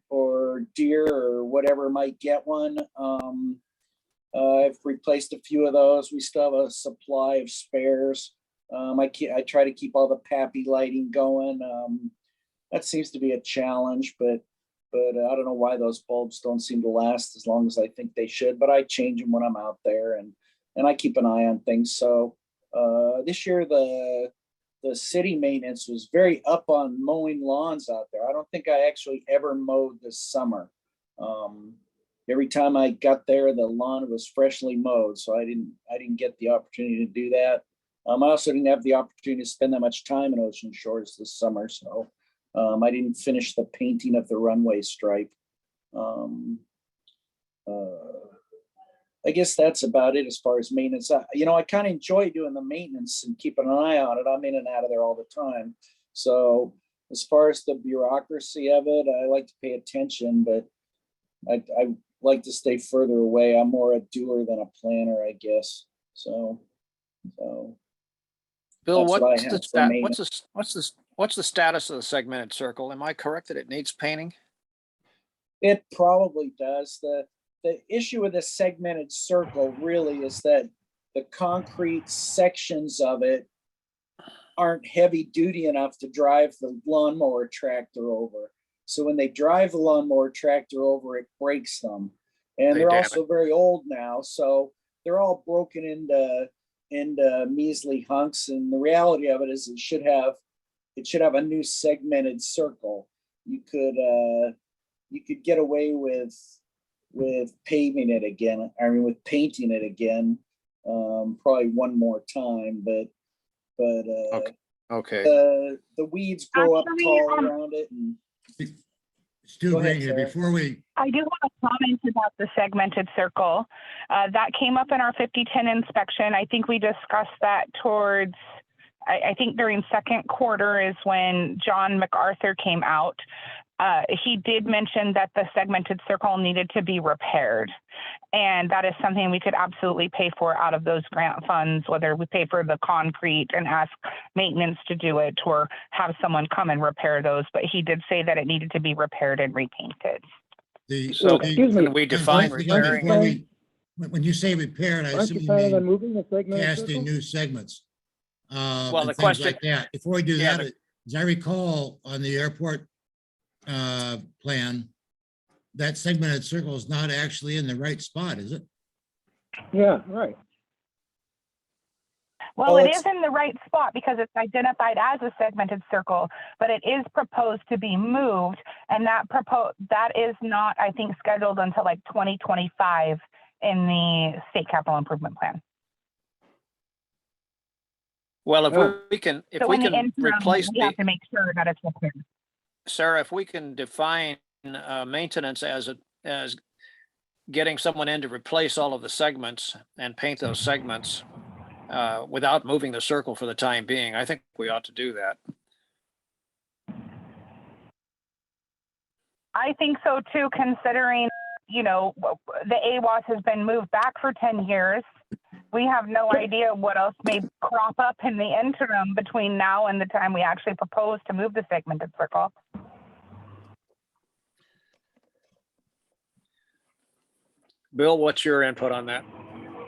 or deer or whatever might get one. I've replaced a few of those. We still have a supply of spares. I try to keep all the PAPI lighting going. That seems to be a challenge, but I don't know why those bulbs don't seem to last as long as I think they should, but I change them when I'm out there and I keep an eye on things. So this year, the city maintenance was very up on mowing lawns out there. I don't think I actually ever mowed this summer. Every time I got there, the lawn was freshly mowed, so I didn't get the opportunity to do that. I also didn't have the opportunity to spend that much time in Ocean Shores this summer, so I didn't finish the painting of the runway stripe. I guess that's about it as far as maintenance. I kind of enjoy doing the maintenance and keeping an eye on it. I'm in and out of there all the time. So as far as the bureaucracy of it, I like to pay attention, but I like to stay further away. I'm more a doer than a planner, I guess. So Bill, That's what I what's the have for stat, maintenance. what's the status of the segmented circle? Am I correct that it needs painting? it probably does. The issue with the segmented circle really is that the concrete sections of it aren't heavy duty enough to drive the lawnmower tractor over. So when they drive the lawnmower tractor over, it breaks them. And They they're damn also very old now, so they're all broken into measly hunks. And the reality of it is it should have a new segmented circle. You could get away with paving it again. I mean, with painting it again, probably one more time, but Okay. the weeds grow up tall around it. And Stu Go ahead, Green here, Sarah. before we, I do want to comment about the segmented circle. That came up in our 5010 inspection. I think we discussed that towards, I think during second quarter is when John MacArthur came out. He did mention that the segmented circle needed to be repaired. And that is something we could absolutely pay for out of those grant funds, whether we pay for the concrete and ask maintenance to do it or have someone come and repair those. But he did say that it needed to be repaired and repainted. So excuse me. can we define repairing? before we, when you say repaired, I Aren't assume you you planning on mean moving the segment casting circle? new segments. Well, And the things question- like that. Before we do Yeah, that, as I recall, on the airport plan, that segmented circle is not actually in the right spot, is it? Yeah, right. Well, Well, it it's- is in the right spot because it's identified as a segmented circle, but it is proposed to be moved. And that is not, I think, scheduled until like 2025 in the state capital improvement plan. Well, if Oh. we can, if So we in the can interim, replace we have the, to make sure that it's repaired. Sarah, if we can define maintenance as getting someone in to replace all of the segments and paint those segments without moving the circle for the time being, I think we ought to do that. I think so too, considering, you know, the AWAS has been moved back for 10 years. We have no idea what else may crop up in the interim between now and the time we actually propose to move the segmented circle. Bill, what's your input on that?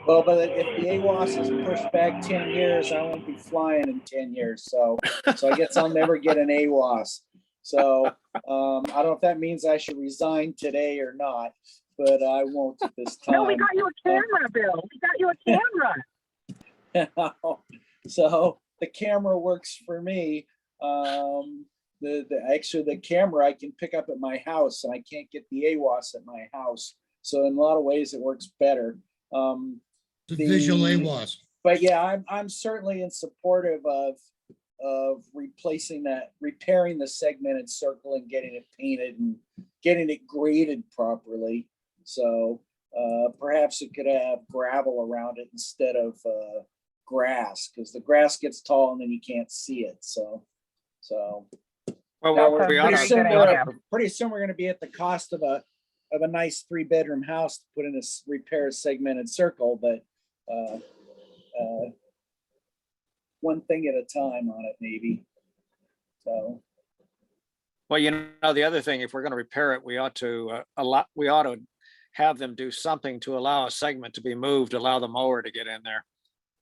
Well, but if the AWAS is pushed back 10 years, I won't be flying in 10 years. So I guess I'll never get an AWAS. So I don't know if that means I should resign today or not, but I won't at this time. No, we got you a camera, Bill. We got you a camera. So the camera works for me. The camera I can pick up at my house, and I can't get the AWAS at my house. So in a lot of ways, it works better. The visual AWAS. But yeah, I'm certainly in supportive of repairing the segmented circle and getting it painted and getting it graded properly. So perhaps it could have gravel around it instead of grass, because the grass gets tall and then you can't see it. So Well, now we pretty ought soon to, we're going to be at the cost of a nice 3-bedroom house to put in a repair a segmented circle, but one thing at a time on it, maybe. So. well, you know, the other thing, if we're going to repair it, we ought to have them do something to allow a segment to be moved, allow the mower to get in there.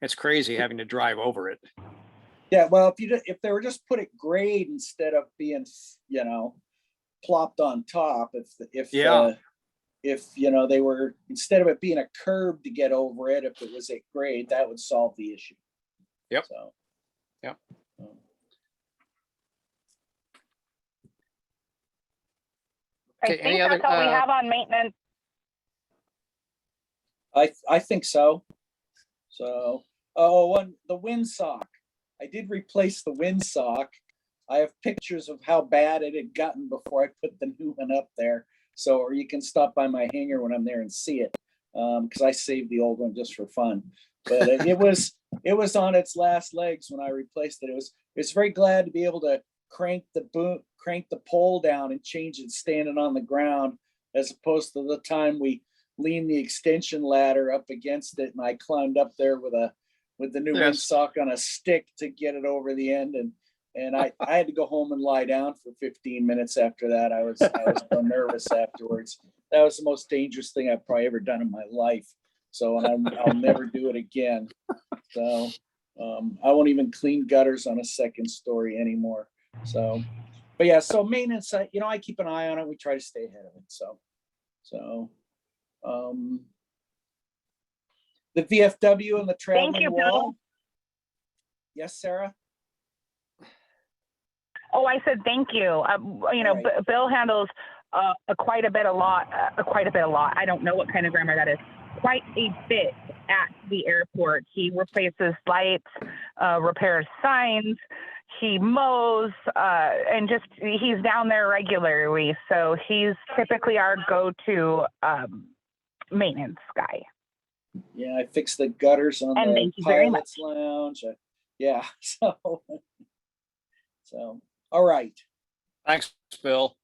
It's crazy having to drive over it. Yeah, well, if they were just put it grade instead of being, you know, plopped on top, if you know, they were, instead of it being a curb to get over it, if it was at grade, that would solve the issue. Yep. So. Yep. I Okay, think any that's other, all we have on maintenance. I think so. So, the windsock. I did replace the windsock. I have pictures of how bad it had gotten before I put the new one up there. So, or you can stop by my hangar when I'm there and see it, because I saved the old one just for fun. But it was on its last legs when I replaced it. It's very glad to be able to crank the pole down and change it standing on the ground, as opposed to the time we leaned the extension ladder up against it and I climbed up there with the new windsock on a stick to get it over the end, and I had to go home and lie down for 15 minutes after that. I was so nervous afterwards. That was the most dangerous thing I've probably ever done in my life. So, and I'll never do it again. So I won't even clean gutters on a second story anymore. So, but yeah, so maintenance, you know, I keep an eye on it. We try to stay ahead of it. So the VFW and the traveling wall. Bill. Yes, Sarah. Oh, I said thank you. You know, Right. Bill handles quite a lot. I don't know what kind of grammar that is. Quite a bit at the airport. He replaces lights, repairs signs, he mows, and just he's down there regularly. So he's typically our go-to maintenance guy. Yeah, I fixed the gutters on And the thank you very much. pilot's lounge. Yeah, so all right. Thanks, Bill.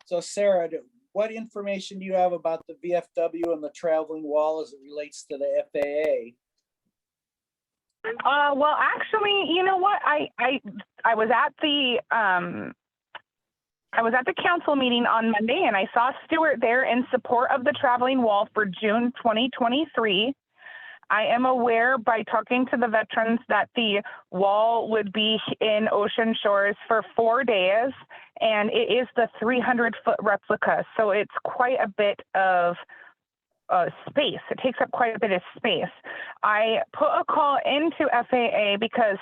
So Sarah, what information do you have about the VFW and the traveling wall as it relates to the FAA? Well, actually, you know what? I was at the council meeting on Monday, and I saw Stuart there in support of the traveling wall for June 2023. I am aware by talking to the veterans that the wall would be in Ocean Shores for 4 days, and it is the 300-foot replica. So it's quite a bit of space. It takes up quite a bit of space. I put a call into FAA because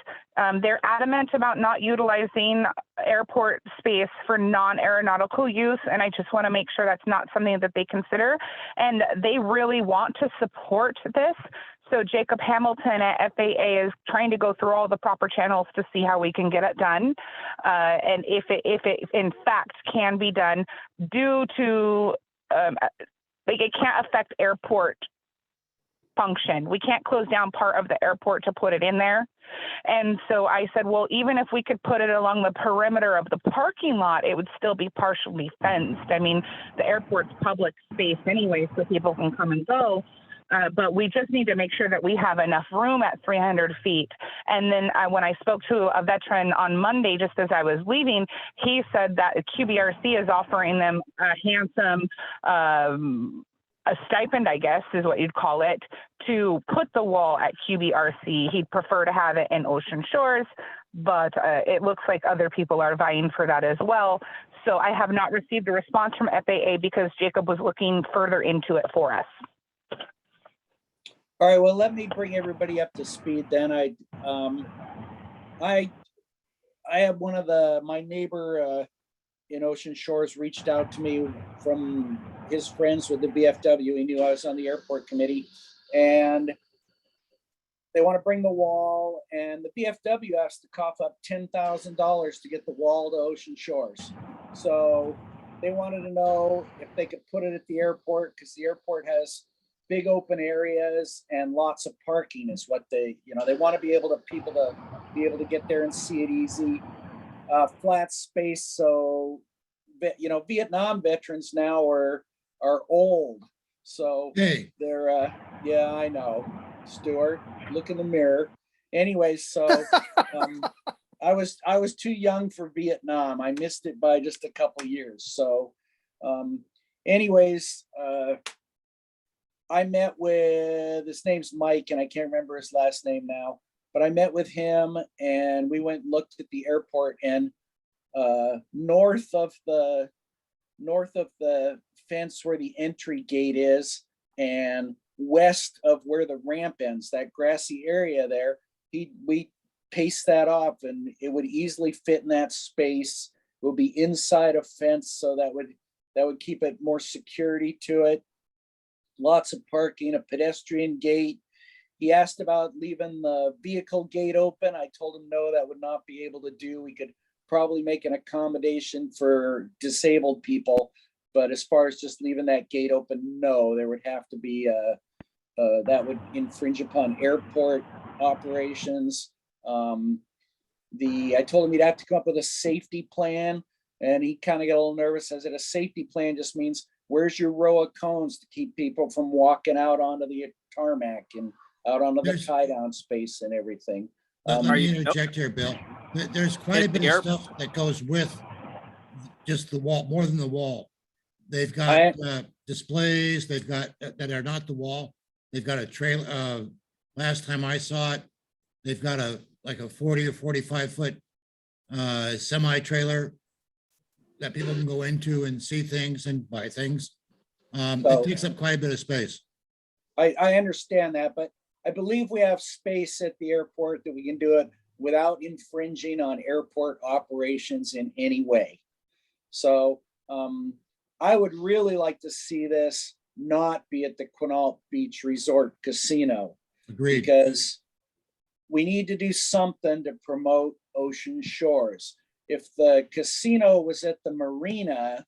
they're adamant about not utilizing airport space for non-aeronautical use, and I just want to make sure that's not something that they consider. And they really want to support this. So Jacob Hamilton at FAA is trying to go through all the proper channels to see how we can get it done. And if it in fact can be done due to, like it can't affect airport function. We can't close down part of the airport to put it in there. And so I said, well, even if we could put it along the perimeter of the parking lot, it would still be partially fenced. I mean, the airport's public space anyway, so people can come and go. But we just need to make sure that we have enough room at 300 feet. And then when I spoke to a veteran on Monday, just as I was leaving, he said that QBRC is offering them a handsome a stipend, I guess is what you'd call it, to put the wall at QBRC. He'd prefer to have it in Ocean Shores, but it looks like other people are vying for that as well. So I have not received a response from FAA because Jacob was looking further into it for us. All right, well, let me bring everybody up to speed then. I have one of my neighbor in Ocean Shores reached out to me from his friends with the VFW. He knew I was on the airport committee, and they want to bring the wall, and the VFW has to cough up $10,000 to get the wall to Ocean Shores. So they wanted to know if they could put it at the airport, because the airport has big open areas and lots of parking is what they want to be able to people to be able to get there and see it easy. Flat space. So, Vietnam veterans now are old. So they're, yeah, I know, Stuart, look in the mirror. Anyways, so I was too young for Vietnam. I missed it by just a couple years. So anyways, I met with, his name's Mike, and I can't remember his last name now, but I met with him and we went and looked at the airport, and north of the fence where the entry gate is and west of where the ramp ends, that grassy area there, we paced that off and it would easily fit in that space. It would be inside a fence, so that would keep it more security to it. Lots of parking, a pedestrian gate. He asked about leaving the vehicle gate open. I told him no, that would not be able to do. We could probably make an accommodation for disabled people, but as far as just leaving that gate open, no, there would have to be that would infringe upon airport operations. I told him he'd have to come up with a safety plan, and he kind of got a little nervous. I said a safety plan just means where's your row of cones to keep people from walking out onto the tarmac and out onto the tie down space and everything. Let me interject here, Bill. There's quite a bit of stuff that goes with just the wall, more than the wall. They've got displays, they've got that are not the wall. They've got a trailer. Last time I saw it, they've got like a 40 or 45 foot semi trailer that people can go into and see things and buy things. It takes up quite a bit of space. I understand that, but I believe we have space at the airport that we can do it without infringing on airport operations in any way. So I would really like to see this not be at the Quinault Beach Resort Casino. Agreed. Because we need to do something to promote Ocean Shores. If the casino was at the marina,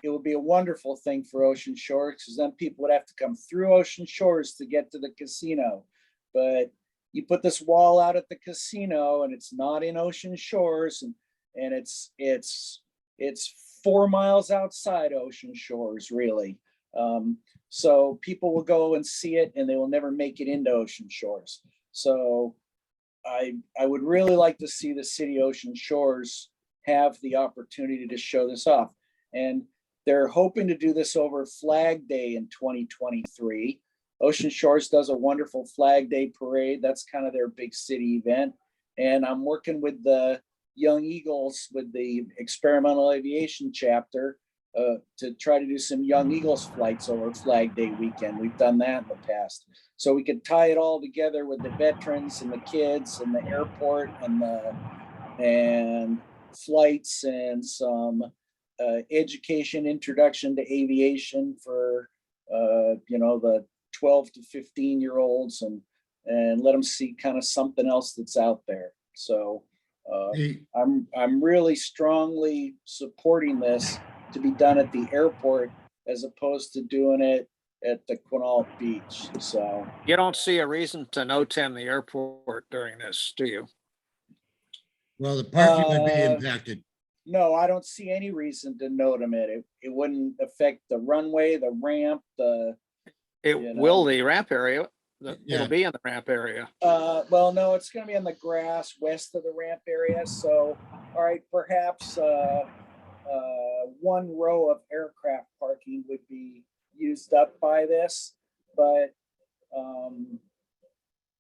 it would be a wonderful thing for Ocean Shores, because then people would have to come through Ocean Shores to get to the casino. But you put this wall out at the casino and it's not in Ocean Shores, and it's 4 miles outside Ocean Shores, really. So people will go and see it and they will never make it into Ocean Shores. So I would really like to see the city Ocean Shores have the opportunity to show this off. And they're hoping to do this over Flag Day in 2023. Ocean Shores does a wonderful Flag Day parade. That's kind of their big city event. And I'm working with the Young Eagles with the Experimental Aviation Chapter to try to do some Young Eagles flights over Flag Day weekend. We've done that in the past. So we could tie it all together with the veterans and the kids and the airport and flights and some education, introduction to aviation for the 12 to 15-year-olds and let them see kind of something else that's out there. So I'm really strongly supporting this to be done at the airport as opposed to doing it at the Quinault Beach. So You don't see a reason to no-tem the airport during this, do you? Well, the parking would be impacted. no, I don't see any reason to no-tem it. It wouldn't affect the runway, the ramp, It You know. will the ramp area. Yeah. It'll be in the ramp area. well, no, it's gonna be on the grass west of the ramp area. So, all right, perhaps one row of aircraft parking would be used up by this, but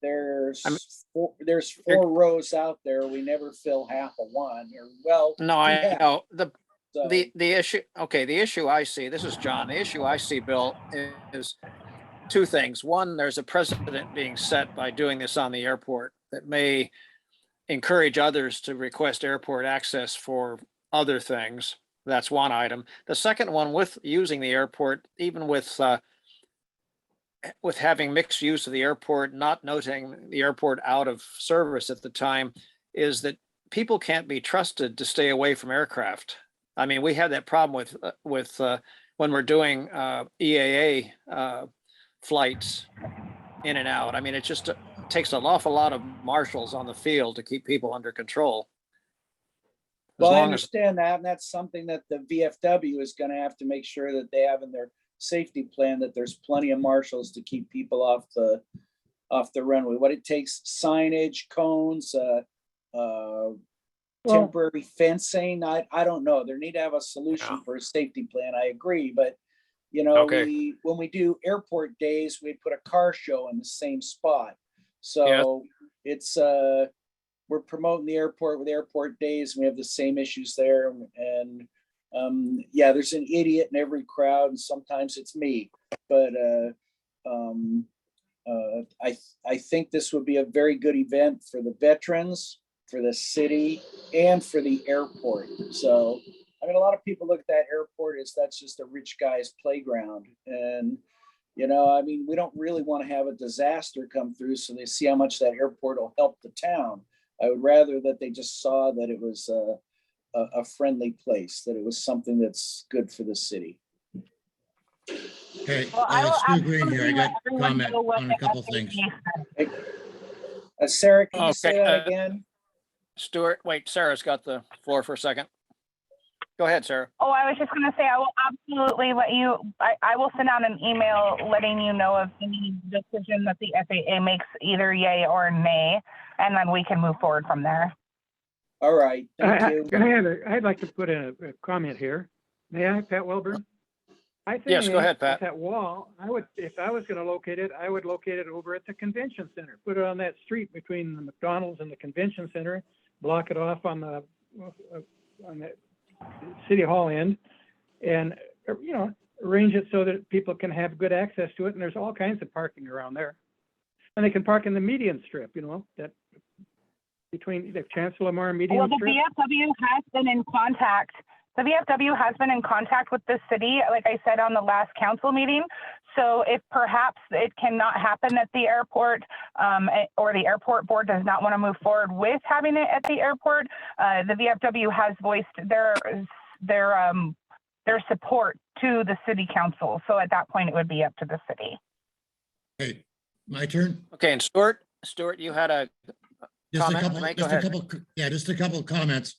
there's four rows out there. We never fill half of one, or well. No, I know So, the issue. Okay, the issue I see. This is John. The issue I see, Bill, is two things. One, there's a precedent being set by doing this on the airport that may encourage others to request airport access for other things. That's one item. The second one, with using the airport, even with having mixed use of the airport, not noting the airport out of service at the time, is that people can't be trusted to stay away from aircraft. I mean, we have that problem with when we're doing EAA flights in and out. I mean, it just takes an awful lot of marshals on the field to keep people under control. well, I understand that, and that's something that the VFW is going to have to make sure that they have in their safety plan, that there's plenty of marshals to keep people off the runway. What it takes: signage, cones, temporary fencing. I don't know. There need to have a solution for a safety plan. I agree, but you know, Okay. when we do airport days, we put a car show in the same spot. So it's we're promoting the airport with airport days. And we have the same issues there, and yeah, there's an idiot in every crowd, and sometimes it's me. But I think this would be a very good event for the veterans, for the city, and for the airport. So, I mean, a lot of people look at that airport as that's just a rich guy's playground. And, you know, I mean, we don't really want to have a disaster come through so they see how much that airport will help the town. I would rather that they just saw that it was a friendly place, that it was something that's good for the city. Okay, Well, I will Stu Green here. I absolutely got let a everyone comment know what on the a couple FAA things. said. Sarah, can you Okay, say that again? Stuart, wait, Sarah's got the floor for a second. Go ahead, Sarah. Oh, I was just going to say, I will absolutely let you, I will send out an email letting you know of any decision that the FAA makes, either yay or nay, and then we can move forward from there. All right, thank you. I'd like to put in a comment here. May I, Pat Welburn? I think Yes, go ahead, Pat. That wall, if I was going to locate it, I would locate it over at the convention center. Put it on that street between the McDonald's and the convention center. Block it off on the city hall end, and you know, arrange it so that people can have good access to it. And there's all kinds of parking around there, and they can park in the median strip. You know, that between the Chancellor Lamar median Well, the strip. VFW has been in contact. The VFW has been in contact with the city, like I said on the last council meeting. So if perhaps it cannot happen at the airport, or the airport board does not want to move forward with having it at the airport, the VFW has voiced their support to the city council. So at that point, it would be up to the city. Okay, my turn. Okay, and Stuart, you had a comment to make? Go ahead. Just a couple of comments.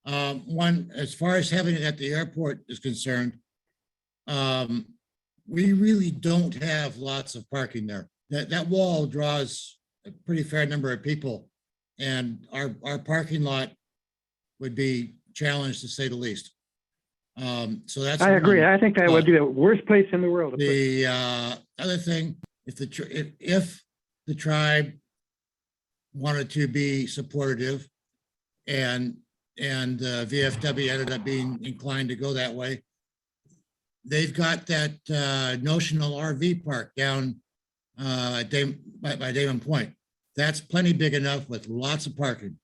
One, as far as having it at the airport is concerned, we really don't have lots of parking there. That wall draws a pretty fair number of people, and our parking lot would be challenged, to say the least. So that's. I agree. one. I think that would be the worst place in the world to put it. The other thing, if the tribe wanted to be supportive, and VFW ended up being inclined to go that way, they've got that notional RV park down by Damon Point. That's plenty big enough with lots of parking.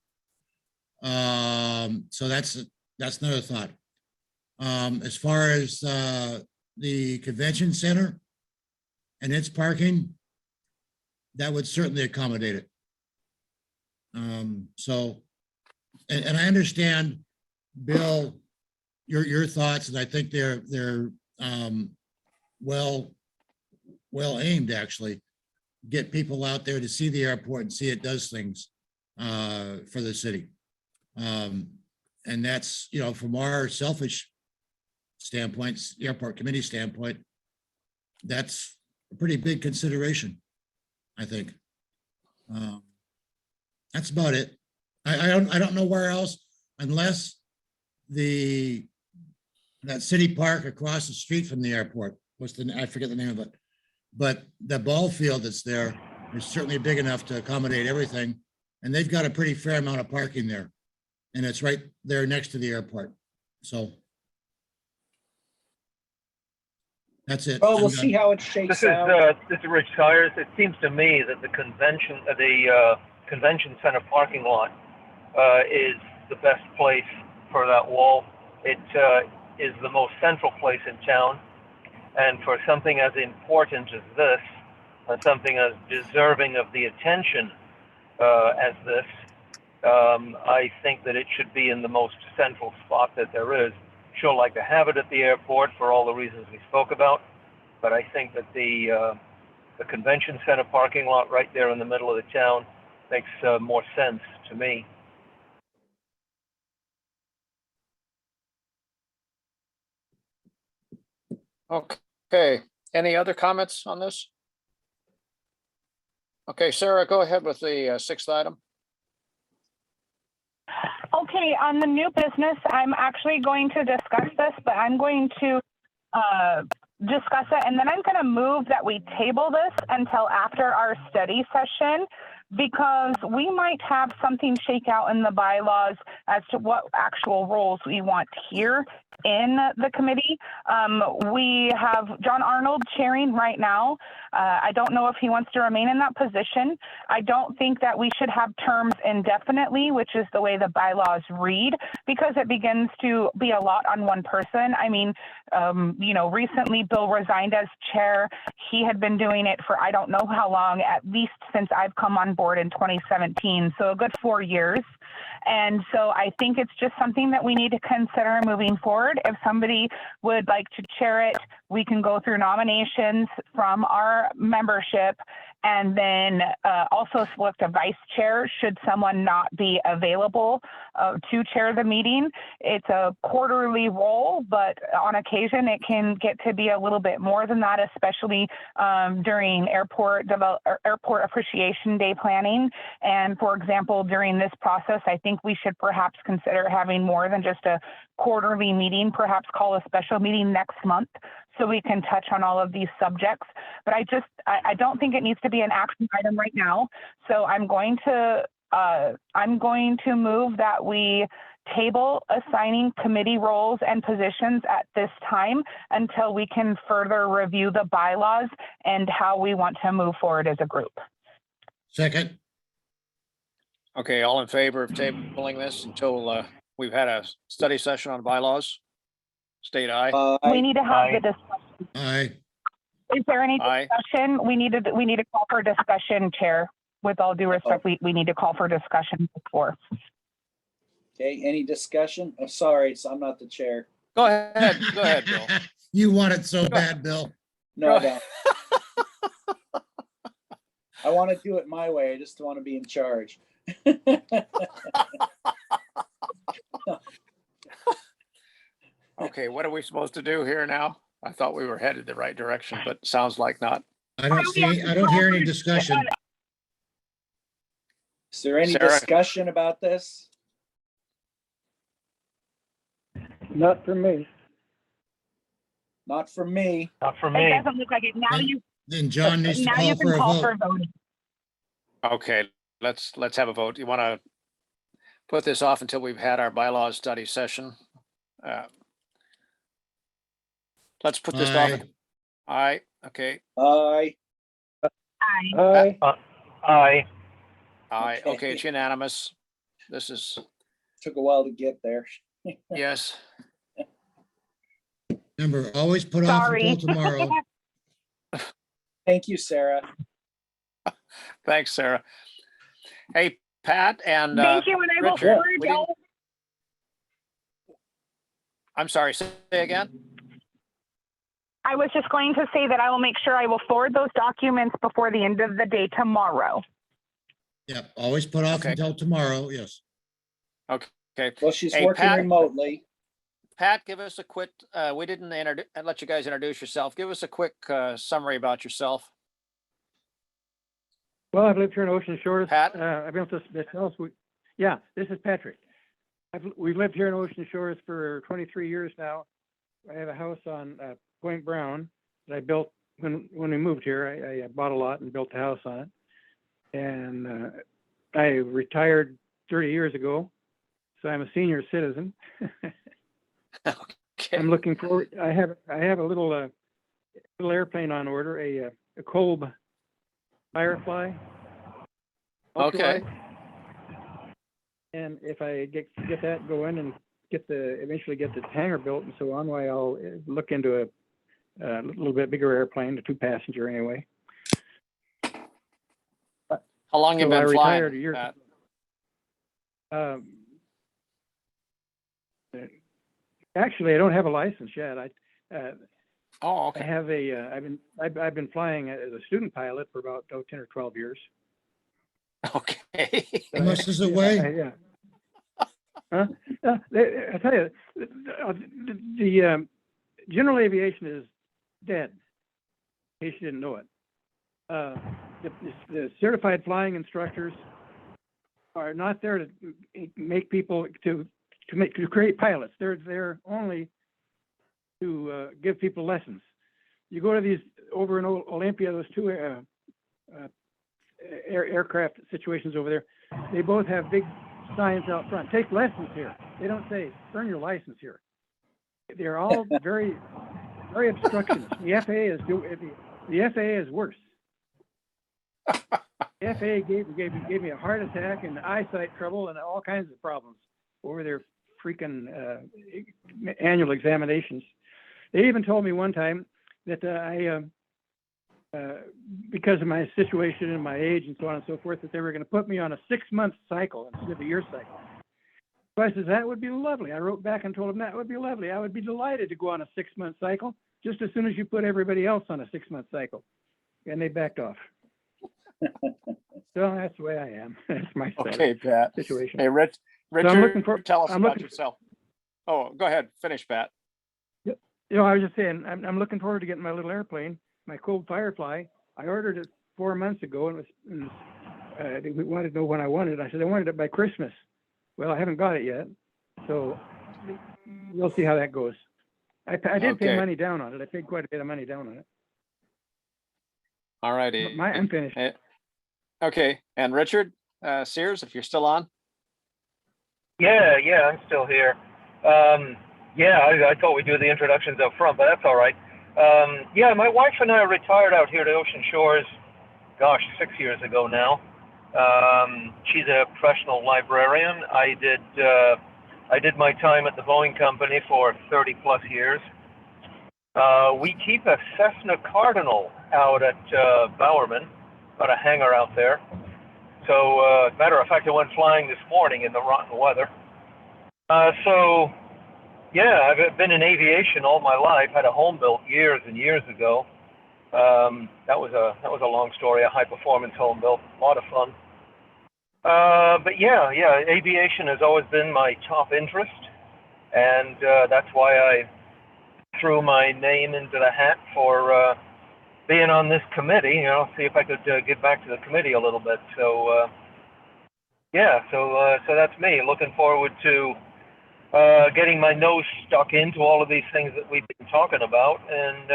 So that's another thought. As far as the convention center, and its parking, that would certainly accommodate it. So, and I understand, Bill, your thoughts, and I think they're well aimed, actually. Get people out there to see the airport and see it does things for the city. And that's, you know, from our selfish standpoints, airport committee standpoint, that's a pretty big consideration, I think. That's about it. I don't know where else, unless that city park across the street from the airport, I forget the name of it, but the ball field that's there is certainly big enough to accommodate everything. And they've got a pretty fair amount of parking there. And it's right there next to the airport. So that's it. Well, I'm we'll done. see how it shakes out. This is Rich Sires. It seems to me that the convention center parking lot is the best place for that wall. It is the most central place in town. And for something as important as this, something as deserving of the attention as this, I think that it should be in the most central spot that there is. Sure like to have it at the airport for all the reasons we spoke about, but I think that the convention center parking lot right there in the middle of the town makes more sense to me. Okay, any other comments on this? Okay, Sarah, go ahead with the sixth item. Okay, on the new business, I'm actually going to discuss this, but I'm going to discuss it, and then I'm going to move that we table this until after our study session, because we might have something shake out in the bylaws as to what actual roles we want here in the committee. We have John Arnold chairing right now. I don't know if he wants to remain in that position. I don't think that we should have terms indefinitely, which is the way the bylaws read, because it begins to be a lot on one person. I mean, you know, recently Bill resigned as chair. He had been doing it for I don't know how long, at least since I've come on board in 2017, so a good 4 years. And so I think it's just something that we need to consider moving forward. If somebody would like to chair it, we can go through nominations from our membership, and then also select a vice chair should someone not be available to chair the meeting. It's a quarterly role, but on occasion it can get to be a little bit more than that, especially during airport appreciation day planning. And for example, during this process, I think we should perhaps consider having more than just a quarterly meeting, perhaps call a special meeting next month so we can touch on all of these subjects. But I don't think it needs to be an action item right now. So I'm going to move that we table assigning committee roles and positions at this time until we can further review the bylaws and how we want to move forward as a group. Second. Okay, all in favor of tabling this until we've had a study session on bylaws? State aye. We need to have the discussion. Aye. Is there any discussion? We need to call for discussion, Chair. With all due respect, we need to call for discussion before. Okay, any discussion? Oh, sorry, so I'm not the chair. Go ahead, Bill. You want it so bad, Bill. No, I don't. I want to do it my way. I just want to be in charge. Okay, what are we supposed to do here now? I thought we were headed the right direction, but sounds like not. I don't hear any discussion. Is there any Sarah? discussion about this? Not for me. Not from me. Not for It me. doesn't look like it. Now you John needs to now call you for can a call vote. for voting. Okay, let's have a vote. You want to put this off until we've had our bylaws study session? Let's put this off. Aye, okay, Aye. Aye. Aye. Aye. aye, okay, it's unanimous. This is, Took a while to get there. yes, Remember, always put off Sorry. until tomorrow. Thank you, Sarah. Thanks, Sarah. Hey, Pat and Thank you, and I will Richard, forward we didn't- y'all. I'm sorry, say again? I was just going to say that I will make sure I will forward those documents before the end of the day tomorrow. Yep, always put off Okay. until tomorrow, yes. Okay. Well, she's Hey, working Pat. remotely. Pat, give us a quick, we didn't let you guys introduce yourself. Give us a quick summary about yourself. Well, I've lived here in Ocean Shores. Pat? I've built this house. Yeah, this is Patrick. We've lived here in Ocean Shores for 23 years now. I have a house on Point Brown that I built when we moved here. I bought a lot and built a house on it. And I retired 30 years ago, so I'm a senior citizen. Okay. I'm looking forward. I have a little airplane on order, a Kolb Firefly. Okay. ultralight. And if I get that going and eventually get the hangar built and so on, why I'll look into a little bit bigger airplane, a 2-passenger anyway. How long you So I been retired flying, a year Pat? Actually, I don't have a license yet. Oh, I okay. have I've been flying as a student pilot for about 10 or 12 years. Okay. How much does it weigh? Yeah. Huh? I tell you, the general aviation is dead, in case you didn't know it. The certified flying instructors are not there to make people to create pilots. They're there only to give people lessons. You go to these over in Olympia, those two aircraft situations over there, they both have big signs out front. Take lessons here. They don't say earn your license here. They're all very, very obstructionist. The FAA is worse. The FAA gave me a heart attack and eyesight trouble and all kinds of problems over their freaking annual examinations. They even told me one time that because of my situation and my age and so on and so forth, that they were going to put me on a 6-month cycle instead of a year cycle. So I said, that would be lovely. I wrote back and told them that would be lovely. I would be delighted to go on a 6-month cycle just as soon as you put everybody else on a 6-month cycle. And they backed off. So that's the way I am. That's my Okay, Pat. situation. Hey, Richard, tell us about yourself. Oh, go ahead. Finish, Pat. You know, I was just saying, I'm looking forward to getting my little airplane, my Kolb Firefly. I ordered it 4 months ago, and they wanted to know when I wanted it. I said I wanted it by Christmas. Well, I haven't got it yet, so we'll see how that goes. I did pay money down on it. I paid quite a bit of money down on it. All righty. I'm finished. Okay, and Richard Sears, if you're still on. Yeah, I'm still here. I thought we'd do the introductions up front, but that's all right. My wife and I retired out here to Ocean Shores, 6 years ago now. She's a professional librarian. I did my time at the Boeing Company for 30 plus years. We keep a Cessna Cardinal out at Bowerman, got a hangar out there. So, as a matter of fact, I went flying this morning in the rotten weather. I've been in aviation all my life. Had a home built years and years ago. That was a long story. A high performance home built, a lot of fun. Aviation has always been my top interest, and that's why I threw my name into the hat for being on this committee. See if I could get back to the committee a little bit. So that's me. Looking forward to getting my nose stuck into all of these things that we've been talking about, and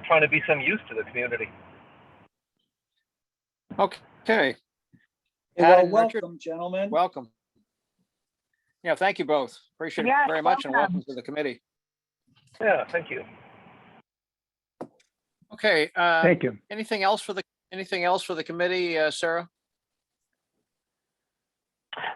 trying to be some use to the community. Okay. Well, welcome, gentlemen. Welcome. Yeah, thank you both. Appreciate it very much, and welcome to the committee. Yeah, thank you. Okay. Thank you. Anything else for the committee, Sarah?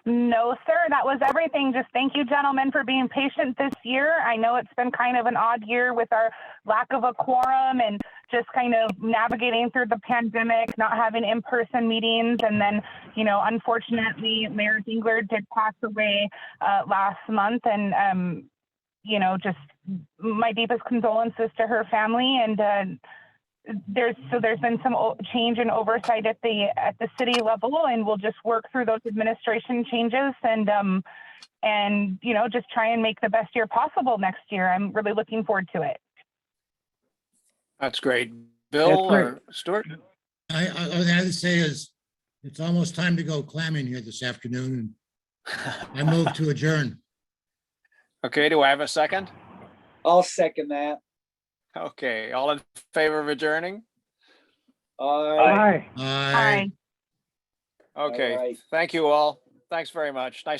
No, sir, that was everything. Just thank you, gentlemen, for being patient this year. I know it's been kind of an odd year with our lack of a quorum and just kind of navigating through the pandemic, not having in-person meetings. And then, you know, unfortunately, Mayor Dingler did pass away last month. And, you know, just my deepest condolences to her family. And there's been some change in oversight at the city level, and we'll just work through those administration changes and you know, just try and make the best year possible next year. I'm really looking forward to it. That's great. Bill great. or Stuart? I have to say is, it's almost time to go clamming here this afternoon. I move to adjourn. Okay, do I have a second? I'll second that. Okay, all in favor of adjourning? Aye. Aye. Okay, All right. thank you all. Thanks very much. Nice